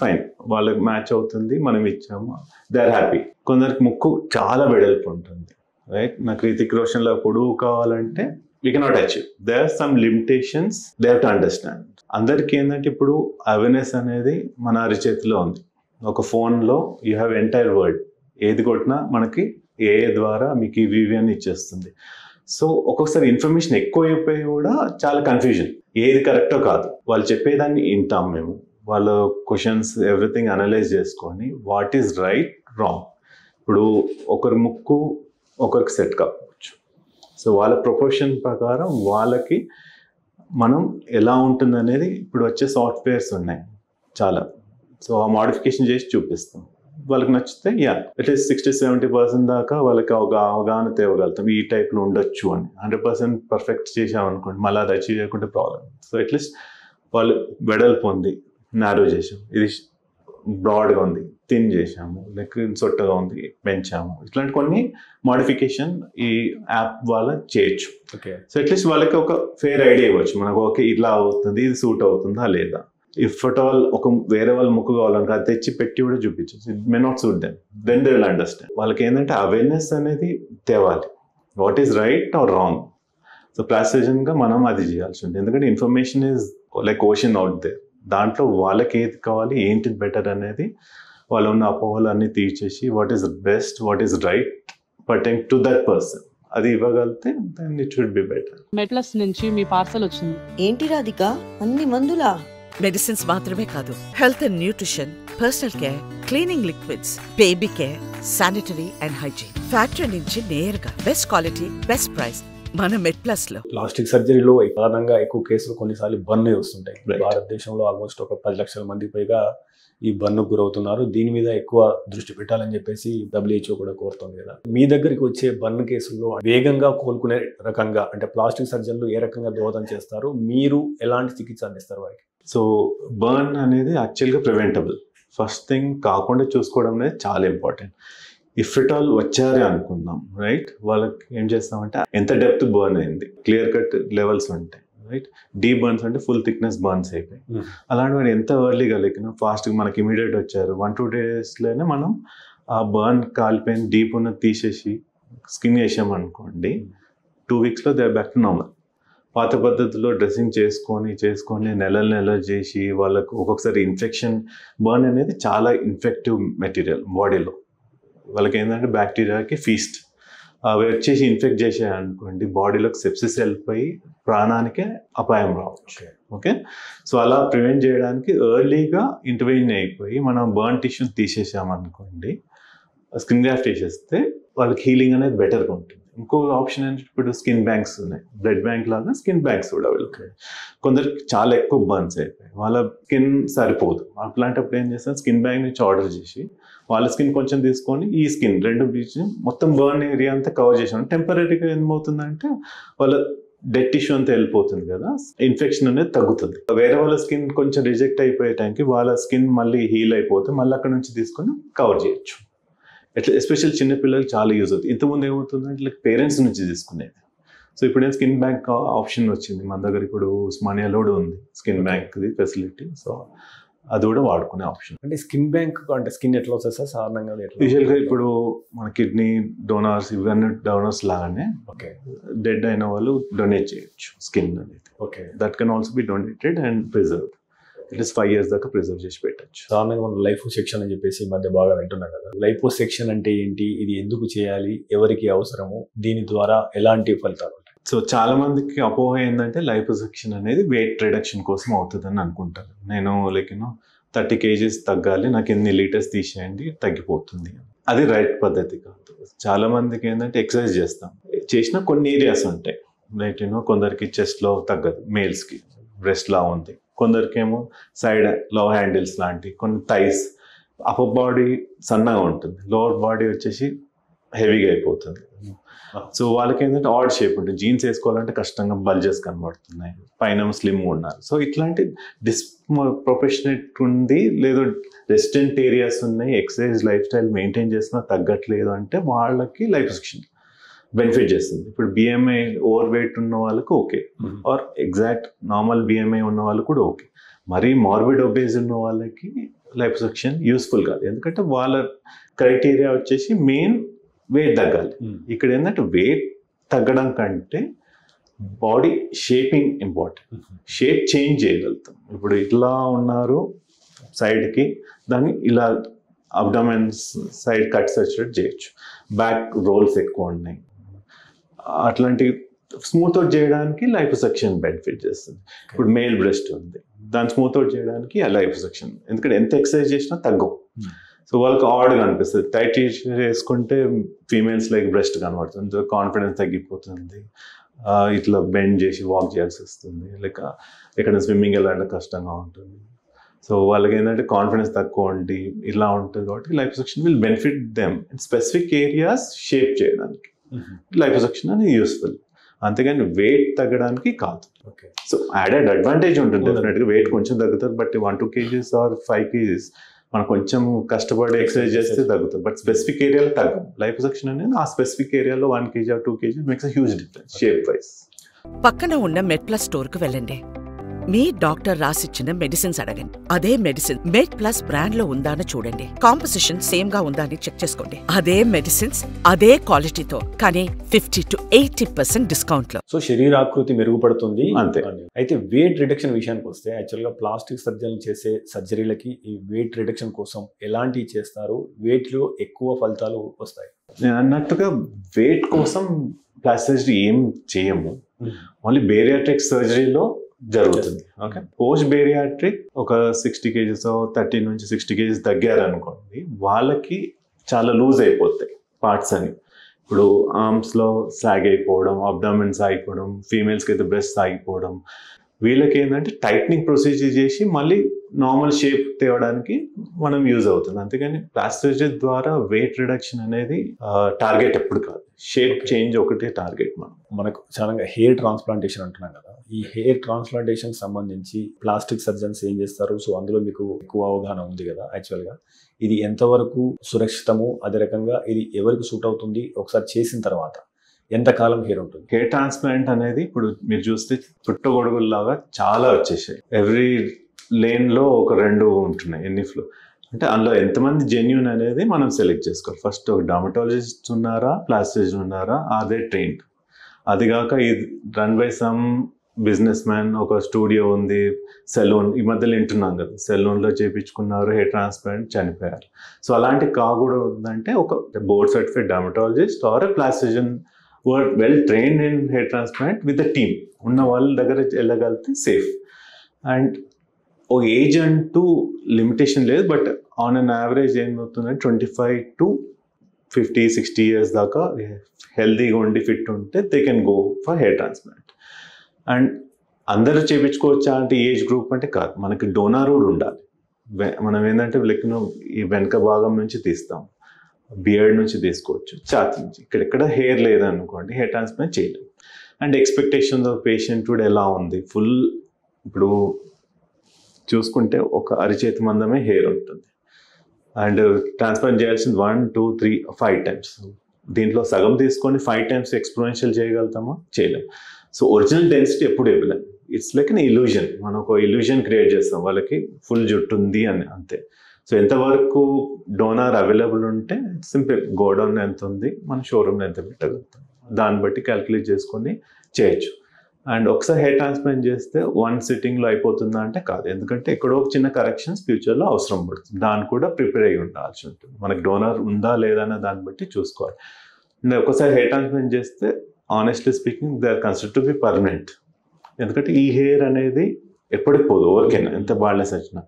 ఫైన్, వాళ్ళకి మ్యాచ్ అవుతుంది, మనం ఇచ్చాము, దే ఆర్ హ్యాపీ. కొందరికి ముక్కు చాలా వెడల్పు ఉంటుంది, రైట్? నాకు రితిక్ రోషన్ లా పొడుగు కావాలంటే we cannot achieve. There are some limitations they have to understand. అందరికి ఏంటంటే ఇప్పుడు అవేర్నెస్ అనేది మన అరిచేతిలో ఉంది. ఒక ఫోన్లో యూ హ్యావ్ ఎంటైర్ వరల్డ్, ఏది కొట్టినా మనకి ఏ ద్వారా మీకు ఇవి అని ఇచ్చేస్తుంది. సో ఒక్కొక్కసారి ఇన్ఫర్మేషన్ ఎక్కువ అయిపోయి కూడా చాలా కన్ఫ్యూజన్, ఏది కరెక్టో కాదు. వాళ్ళు చెప్పేదాన్ని వింటాం మేము, వాళ్ళ క్వశ్చన్స్ ఎవ్రీథింగ్ అనలైజ్ చేసుకొని వాట్ ఈజ్ రైట్ రాంగ్. ఇప్పుడు ఒకరి ముక్కు ఒకరికి సెట్ కావచ్చు, సో వాళ్ళ ప్రొఫెషన్ ప్రకారం వాళ్ళకి మనం ఎలా ఉంటుంది అనేది ఇప్పుడు వచ్చే సాఫ్ట్వేర్స్ ఉన్నాయి చాలా. సో ఆ మోడిఫికేషన్ చేసి చూపిస్తాం, వాళ్ళకి నచ్చితే అట్లీస్ట్ 60-70% దాకా వాళ్ళకి ఒక అవగాహన తేవగలుగుతాం, ఈ టైప్లో ఉండొచ్చు అని. 100% పర్ఫెక్ట్ చేసామనుకోండి, మళ్ళీ అది అచీవ్ చేయకుంటే ప్రాబ్లం. సో అట్లీస్ట్ వాళ్ళు వెడల్పు ఉంది, నారో చేసాం, ఇది బ్రాడ్గా ఉంది, థిన్ చేసాము, లైక్ సొట్టగా ఉంది, పెంచాము. ఇట్లాంటి కొన్ని మోడిఫికేషన్ ఈ యాప్ వాళ్ళ చేయొచ్చు. ఓకే, సో అట్లీస్ట్ వాళ్ళకి ఒక ఫేర్ ఐడియా ఇవ్వచ్చు మనకు, ఓకే ఇలా అవుతుంది, ఇది సూట్ అవుతుందా లేదా. ఇఫ్ అట్ ఆల్ ఒక వేరే వాళ్ళ ముక్కు కావాలనుకో అది తెచ్చి పెట్టి కూడా చూపించచ్చు, it may not suit them, then they will understand. వాళ్ళకి ఏంటంటే అవేర్నెస్ అనేది తేవాలి, what is right or wrong. So plastic సర్జన్గా మనం అది చేయాల్సి ఉంటుంది, ఎందుకంటే information is like ocean out there. దాంట్లో వాళ్ళకి ఏది కావాలి, ఏంటి బెటర్ అనేది వాళ్ళు ఉన్న అపోహలు అన్ని తీర్చేసి what is best, what is right pertain to that person అది ఇవ్వగలిగితే then it should be better. MedPlus నుంచి మీ పార్సల్ వచ్చింది. ఏంటి రాధిక, అన్ని మందులా? మెడిసిన్స్ మాత్రమే కాదు, health and nutrition, personal care, cleaning liquids, baby care, sanitary and hygiene. Factory నుంచి నేరుగా బెస్ట్ క్వాలిటీ, బెస్ట్ ప్రైస్ మన మెడ్ప్లస్ లో. ప్లాస్టిక్ సర్జరీలో ప్రధానంగా ఎక్కువ కేసులు కొన్నిసార్లు బర్న్ వస్తుంటాయి. భారతదేశంలో ఆల్మోస్ట్ ఒక 10 లక్షల మంది పైగా ఈ బర్న్ గురవుతున్నారు. దీని మీద ఎక్కువ దృష్టి పెట్టాలని చెప్పేసి WHO కూడా కోరుతుంది కదా. మీ దగ్గరికి వచ్చే బర్న్ కేసుల్లో వేగంగా కోలుకునే రకంగా అంటే ప్లాస్టిక్ సర్జన్లు ఏ రకంగా దోహదం చేస్తారు, మీరు ఎలాంటి చికిత్స అందిస్తారు వారికి? సో బర్న్ అనేది యాక్చువల్గా ప్రివెంటబుల్. ఫస్ట్ థింగ్ కాకుండా చూసుకోవడం అనేది చాలా ఇంపార్టెంట్. ఇఫ్ ఇట్ ఆల్ వచ్చారే అనుకుందాం, రైట్, వాళ్ళకి ఏం చేస్తామంటే ఎంత డెప్త్ బర్న్ అయింది, క్లియర్ కట్ లెవెల్స్ ఉంటాయి, రైట్. డీప్ బర్న్స్ అంటే ఫుల్ థిక్నెస్ బర్న్స్ అయిపోయి, అలాంటి వాడు ఎంత ఎర్లీగా లేకినా ఫాస్ట్గా మనకి ఇమీడియట్ వచ్చారు 1-2 డేస్లోనే మనం ఆ బర్న్ కాలిపోయిన డీప్ ఉన్న తీసేసి స్కిన్ వేసామనుకోండి, 2 వీక్స్లో they are back to normal. పాత పద్ధతిలో డ్రెస్సింగ్ చేసుకొని నెలలు చేసి వాళ్ళకు ఒక్కొక్కసారి ఇన్ఫెక్షన్, బర్న్ అనేది చాలా ఇన్ఫెక్టివ్ మెటీరియల్ బాడీలో. వాళ్ళకి ఏంటంటే బ్యాక్టీరియాకి ఫీస్ట్ అవి వచ్చేసి ఇన్ఫెక్ట్ చేసాయి అనుకోండి, బాడీలోకి సెప్సిస్ వెళ్ళిపోయి ప్రాణానికే అపాయం రావచ్చు. ఓకే, సో అలా ప్రివెంట్ చేయడానికి ఎర్లీగా ఇంటర్వెన్ అయిపోయి మనం బర్న్ టిష్యూని తీసేసామనుకోండి, స్కిన్ గ్రాఫ్ట్ చేసేస్తే వాళ్ళకి హీలింగ్ అనేది బెటర్గా ఉంటుంది. ఇంకో ఆప్షన్ ఏంటంటే ఇప్పుడు స్కిన్ బ్యాంక్స్ ఉన్నాయి, బ్లడ్ బ్యాంక్ లాగా స్కిన్ బ్యాంక్స్ కూడా వెళ్తాయి. కొందరికి చాలా ఎక్కువ బర్న్స్ అయిపోయి వాళ్ళ స్కిన్ సరిపోదు, అట్లాంటప్పుడు ఏం చేస్తారు, స్కిన్ బ్యాంక్ నుంచి ఆర్డర్ చేసి వాళ్ళ స్కిన్ కొంచెం తీసుకొని ఈ స్కిన్ రెండు బీచ్ మొత్తం బర్న్ ఏరియా అంతా కవర్ చేసాం. టెంపరీగా ఏమవుతుందంటే వాళ్ళ డెడ్ టిష్యూ అంతా వెళ్ళిపోతుంది కదా, ఇన్ఫెక్షన్ అనేది తగ్గుతుంది. వేరే వాళ్ళ స్కిన్ కొంచెం రిజెక్ట్ అయిపోయే టైంకి వాళ్ళ స్కిన్ మళ్ళీ హీల్ అయిపోతే మళ్ళీ అక్కడ నుంచి తీసుకొని కవర్ చేయొచ్చు. ఎట్లా ఎస్పెషల్ చిన్నపిల్లలకి చాలా యూజ్ అవుతుంది. ఇంతకుముందు ఏమవుతుందంటే లైక్ పేరెంట్స్ నుంచి తీసుకునేది. సో ఇప్పుడు ఏం స్కిన్ బ్యాంక్ ఆప్షన్ వచ్చింది మన దగ్గర, ఇప్పుడు ఉస్మానియాలో కూడా ఉంది స్కిన్ బ్యాంక్ది ఫెసిలిటీ. సో అది కూడా వాడుకునే ఆప్షన్. అంటే స్కిన్ బ్యాంక్ అంటే స్కిన్ ఎట్లా వస్తుంది సార్ సాధారణంగా? యూజువల్గా ఇప్పుడు మన కిడ్నీ డోనర్స్ ఇవన్నీ డోనర్స్ లాగానే ఓకే, డెడ్ అయిన వాళ్ళు డొనేట్ చేయొచ్చు స్కిన్ అనేది. Okay, that can also be donated and preserved. At least 5 years దాకా ప్రిజర్వ్ చేసి పెట్టచ్చు. సాధారణంగా మనం లైఫో సెక్షన్ అని చెప్పేసి ఈ మధ్య బాగా వింటున్నాం కదా. లైఫో సెక్షన్ అంటే ఏంటి, ఇది ఎందుకు చేయాలి, ఎవరికి అవసరము, దీని ద్వారా ఎలాంటి ఫలితాలు ఉంటాయి? సో చాలా మందికి అపోహ ఏంటంటే లైపోసెక్షన్ అనేది వెయిట్ రిడక్షన్ కోసం అవుతుందని అనుకుంటారు. నేను లైక్ 30 kgs తగ్గాలి, నాకు ఎన్ని లీటర్స్ తీసేయండి తగ్గిపోతుంది. అది రైట్ పద్ధతి కాదు. చాలా మందికి ఏంటంటే ఎక్సర్సైజ్ చేస్తాం, చేసిన కొన్ని ఏరియాస్ ఉంటాయి. లైక్ కొందరికి చెస్ట్లో తగ్గదు, మేల్స్కి బ్రెస్ట్ లా ఉంది, కొందరికేమో సైడ్ లవ్ హ్యాండిల్స్ లాంటి, కొన్ని థైస్, అప్పర్ బాడీ సన్నగా ఉంటుంది, లోవర్ బాడీ వచ్చేసి హెవీగా అయిపోతుంది. సో వాళ్ళకి ఏంటంటే ఆడ్ షేప్ ఉంటుంది, జీన్స్ వేసుకోవాలంటే కష్టంగా బల్జెస్ కనబడుతున్నాయి, పైన స్లిమ్ ఉన్నారు. సో ఇట్లాంటి డిస్ప్రొపోర్షనేట్ ఉంది, లేదు రెసిడెంట్ ఏరియాస్ ఉన్నాయి, ఎక్సర్సైజ్ లైఫ్ స్టైల్ మెయింటైన్ చేసినా తగ్గట్లేదు అంటే వాళ్ళకి లైపోసెక్షన్ బెనిఫిట్ చేస్తుంది. ఇప్పుడు బిఎంఐ ఓవర్ వెయిట్ ఉన్న వాళ్ళకి okay, or exact normal BMI ఉన్న వాళ్ళు కూడా ఓకే. మరీ మార్బిడ్ ఒబేజ్ ఉన్న వాళ్ళకి లైపోసెక్షన్ యూస్ఫుల్ కాదు, ఎందుకంటే వాళ్ళ క్రైటీరియా వచ్చేసి మెయిన్ వెయిట్ తగ్గాలి. ఇక్కడ ఏంటంటే వెయిట్ తగ్గడం కంటే body shaping important. Shape change చేయగలుగుతాం. ఇప్పుడు ఇట్లా ఉన్నారు సైడ్కి, దాన్ని ఇలా అబ్డమెన్ సైడ్ కట్స్ వచ్చేటట్టు చేయొచ్చు. బ్యాక్ రోల్స్ ఎక్కువ ఉన్నాయి, అట్లాంటి స్మూత్ అవుట్ చేయడానికి లైపోసెక్షన్ బెనిఫిట్ చేస్తుంది. ఇప్పుడు మేల్ బ్రెస్ట్ ఉంది, దాన్ని స్మూత్ అవుట్ చేయడానికి ఆ లైపోసెక్షన్, ఎందుకంటే ఎంత ఎక్సర్సైజ్ చేసినా తగ్గవు. సో వాళ్ళకి ఆడ్గా అనిపిస్తుంది. టైట్ వేసుకుంటే ఫీమేల్స్ లైక్ బ్రెస్ట్ కనబడుతుంది, కాన్ఫిడెన్స్ తగ్గిపోతుంది, ఇట్లా బెండ్ చేసి వాక్ చేయాల్సి వస్తుంది, లైక్ ఎక్కడ స్విమ్మింగ్ వెళ్ళాలంటే కష్టంగా ఉంటుంది. సో వాళ్ళకి ఏంటంటే కాన్ఫిడెన్స్ తక్కువ ఉండి ఇలా ఉంటుంది. కాబట్టి liposuction will benefit them in specific areas shape చేయడానికి. లైపోసెక్షన్ అనేది యూస్ఫుల్, అంతేగాని వెయిట్ తగ్గడానికి కాదు. సో యాడెడ్ అడ్వాంటేజ్ ఉంటుంది డెఫినెట్గా. వెయిట్ కొంచెం తగ్గుతుంది, బట్ 1-2 kgs ఆర్ 5 kgs మనం కొంచెం కష్టపడి ఎక్సర్సైజ్ చేస్తే తగ్గుతుంది, బట్ స్పెసిఫిక్ ఏరియాలో తగ్గదు. లైపోసెక్షన్ అనేది ఆ స్పెసిఫిక్ ఏరియాలో 1 kg or 2 kg makes a huge difference shape wise. పక్కన ఉన్న మెడ్ప్లస్ స్టోర్కు వెళ్ళండి. మీ డాక్టర్ రాసిచ్చిన మెడిసిన్స్ అడగండి. అదే మెడిసిన్ మెడ్ప్లస్ బ్రాండ్ లో ఉందా అని చూడండి. కాంపోజిషన్ సేమ్ గా ఉందా అని చెక్ చేసుకోండి. అదే మెడిసిన్స్ అదే క్వాలిటీతో, కానీ 50 to 80% డిస్కౌంట్ లో. సో శరీరాకృతి మెరుగుపడుతుంది అంతే. అయితే వెయిట్ రిడక్షన్ విషయానికి వస్తే యాక్చువల్గా ప్లాస్టిక్ సర్జరీలు చేసే సర్జరీలకి ఈ వెయిట్ రిడక్షన్ కోసం ఎలాంటివి చేస్తారు, వెయిట్ లో ఎక్కువ ఫలితాలు వస్తాయి? నేను అన్నట్టుగా వెయిట్ కోసం ప్లాస్టిక్ సర్జరీ ఏం చేయము, ఓన్లీ బేరియాట్రిక్ సర్జరీలో జరుగుతుంది. ఓకే, పోస్ట్ బేరియాట్రిక్ ఒక 60 kgs 30 నుంచి 60 kgs తగ్గారనుకోండి, వాళ్ళకి చాలా లూజ్ అయిపోతాయి పార్ట్స్ అని. ఇప్పుడు ఆర్మ్స్లో సాగ్ అయిపోవడం, అబ్డామిన్స్ ఆగిపోవడం, ఫీమేల్స్కి అయితే బ్రెస్ట్ ఆగిపోవడం, వీళ్ళకి ఏంటంటే టైట్నింగ్ ప్రొసీజర్ చేసి మళ్ళీ నార్మల్ షేప్ తేవడానికి మనం యూజ్ అవుతుంది. అంతేగాని ప్లాస్టిక్ సర్జరీ ద్వారా వెయిట్ రిడక్షన్ అనేది టార్గెట్ ఎప్పుడు కాదు, షేప్ చేంజ్ ఒకటే టార్గెట్. మనకు చాలా హెయిర్ ట్రాన్స్ప్లాంటేషన్ అంటున్నాం కదా, ఈ హెయిర్ ట్రాన్స్ప్లాంటేషన్ సంబంధించి ప్లాస్టిక్ సర్జన్స్ ఏం చేస్తారు? సో అందులో మీకు ఎక్కువ అవగాహన ఉంది కదా. యాక్చువల్గా ఇది ఎంతవరకు సురక్షితము, అదే రకంగా ఇది ఎవరికి సూట్ అవుతుంది, ఒకసారి చేసిన తర్వాత ఎంతకాలం హెయిర్ ఉంటుంది? హెయిర్ ట్రాన్స్ప్లాంట్ అనేది ఇప్పుడు మీరు చూస్తే చుట్టగొడుగుల్లాగా చాలా వచ్చేసాయి. ఎవ్రీ లేన్లో ఒక 2 ఉంటున్నాయి ఎన్ని ఫ్లో. అంటే అందులో ఎంతమంది జెన్యూన్ అనేది మనం సెలెక్ట్ చేసుకోవాలి. ఫస్ట్ ఒక డర్మటాలజిస్ట్ ఉన్నారా, ప్లాస్టిక్ ఉన్నారా, ఆర్ దే ట్రైన్డ్. అది కాక ఇది run by some business man, ఒక స్టూడియో ఉంది, సెలూన్, ఈ మధ్యలో వింటున్నాం కదా, సెలూన్లో చేయించుకున్నారు, హెయిర్ ట్రాన్స్ప్లాంట్, చనిపోయారు. సో అలాంటి కాకూడదు ఉందంటే ఒక board certified dermatologist or plastician well trained in hair transplant with the team ఉన్న వాళ్ళ దగ్గర వెళ్ళగలిగితే సేఫ్. అండ్ ఓ ఏజ్ అంటూ లిమిటేషన్ లేదు, బట్ ఆన్ అన్ యావరేజ్ ఏమవుతుందంటే 25 to 50-60 years దాకా హెల్తీగా ఉండి ఫిట్ ఉంటే they can go for hair transplant. And అందరూ చేయించుకోవచ్చా అంటే ఏజ్ గ్రూప్ అంటే కాదు, మనకి డోనార్ కూడా ఉండాలి. మనం ఏంటంటే ఈ వెనక భాగం నుంచి తీస్తాం, బియర్డ్ నుంచి తీసుకోవచ్చు, ఛాతీ నుంచి, ఇక్కడెక్కడ హెయిర్ లేదనుకోండి హెయిర్ ట్రాన్స్ప్లాంట్ చేయలేదు. అండ్ ఎక్స్పెక్టేషన్స్ ఆఫ్ పేషెంట్ కూడా ఎలా ఉంది, ఫుల్ ఇప్పుడు చూసుకుంటే ఒక అరిచేతి మందమే హెయిర్ ఉంటుంది అండ్ ట్రాన్స్ప్లాంట్ చేయాల్సింది 1, 2, 3, 5 times. దీంట్లో సగం తీసుకొని 5 times ఎక్స్పోనెన్షియల్ చేయగలుగుతామా? చేయలేం. సో ఒరిజినల్ డెన్సిటీ ఎప్పుడు ఇవ్వలేం. It's like an illusion. మనం ఒక ఇల్యూజన్ క్రియేట్ చేస్తాం, వాళ్ళకి ఫుల్ జుట్టు ఉంది అని, అంతే. సో ఎంతవరకు డోనార్ అవైలబుల్ ఉంటే సింపుల్ గోడౌన్ ఎంత ఉంది, మన షోరూమ్లో ఎంత పెట్టగలుగుతాం, దాన్ని బట్టి క్యాలిక్యులేట్ చేసుకొని చేయొచ్చు. అండ్ ఒకసారి హెయిర్ ట్రాన్స్ప్లాంట్ చేస్తే 1 sittingలో అయిపోతుందా అంటే కాదు, ఎందుకంటే ఎక్కడో ఒక చిన్న కరెక్షన్స్ ఫ్యూచర్లో అవసరం పడుతుంది, దాన్ని కూడా ప్రిపేర్ అయ్యి ఉండాల్సి ఉంటుంది. మనకి డోనర్ ఉందా లేదా అన్న దాన్ని బట్టి చూసుకోవాలి. అండ్ ఒకసారి హెయిర్ ట్రాన్స్ప్లాంట్ చేస్తే honestly speaking they are considered to be permanent. ఎందుకంటే ఈ హెయిర్ అనేది ఎప్పటికి పోదు, ఎవరికైనా ఎంత బాల్నెస్ వచ్చినా.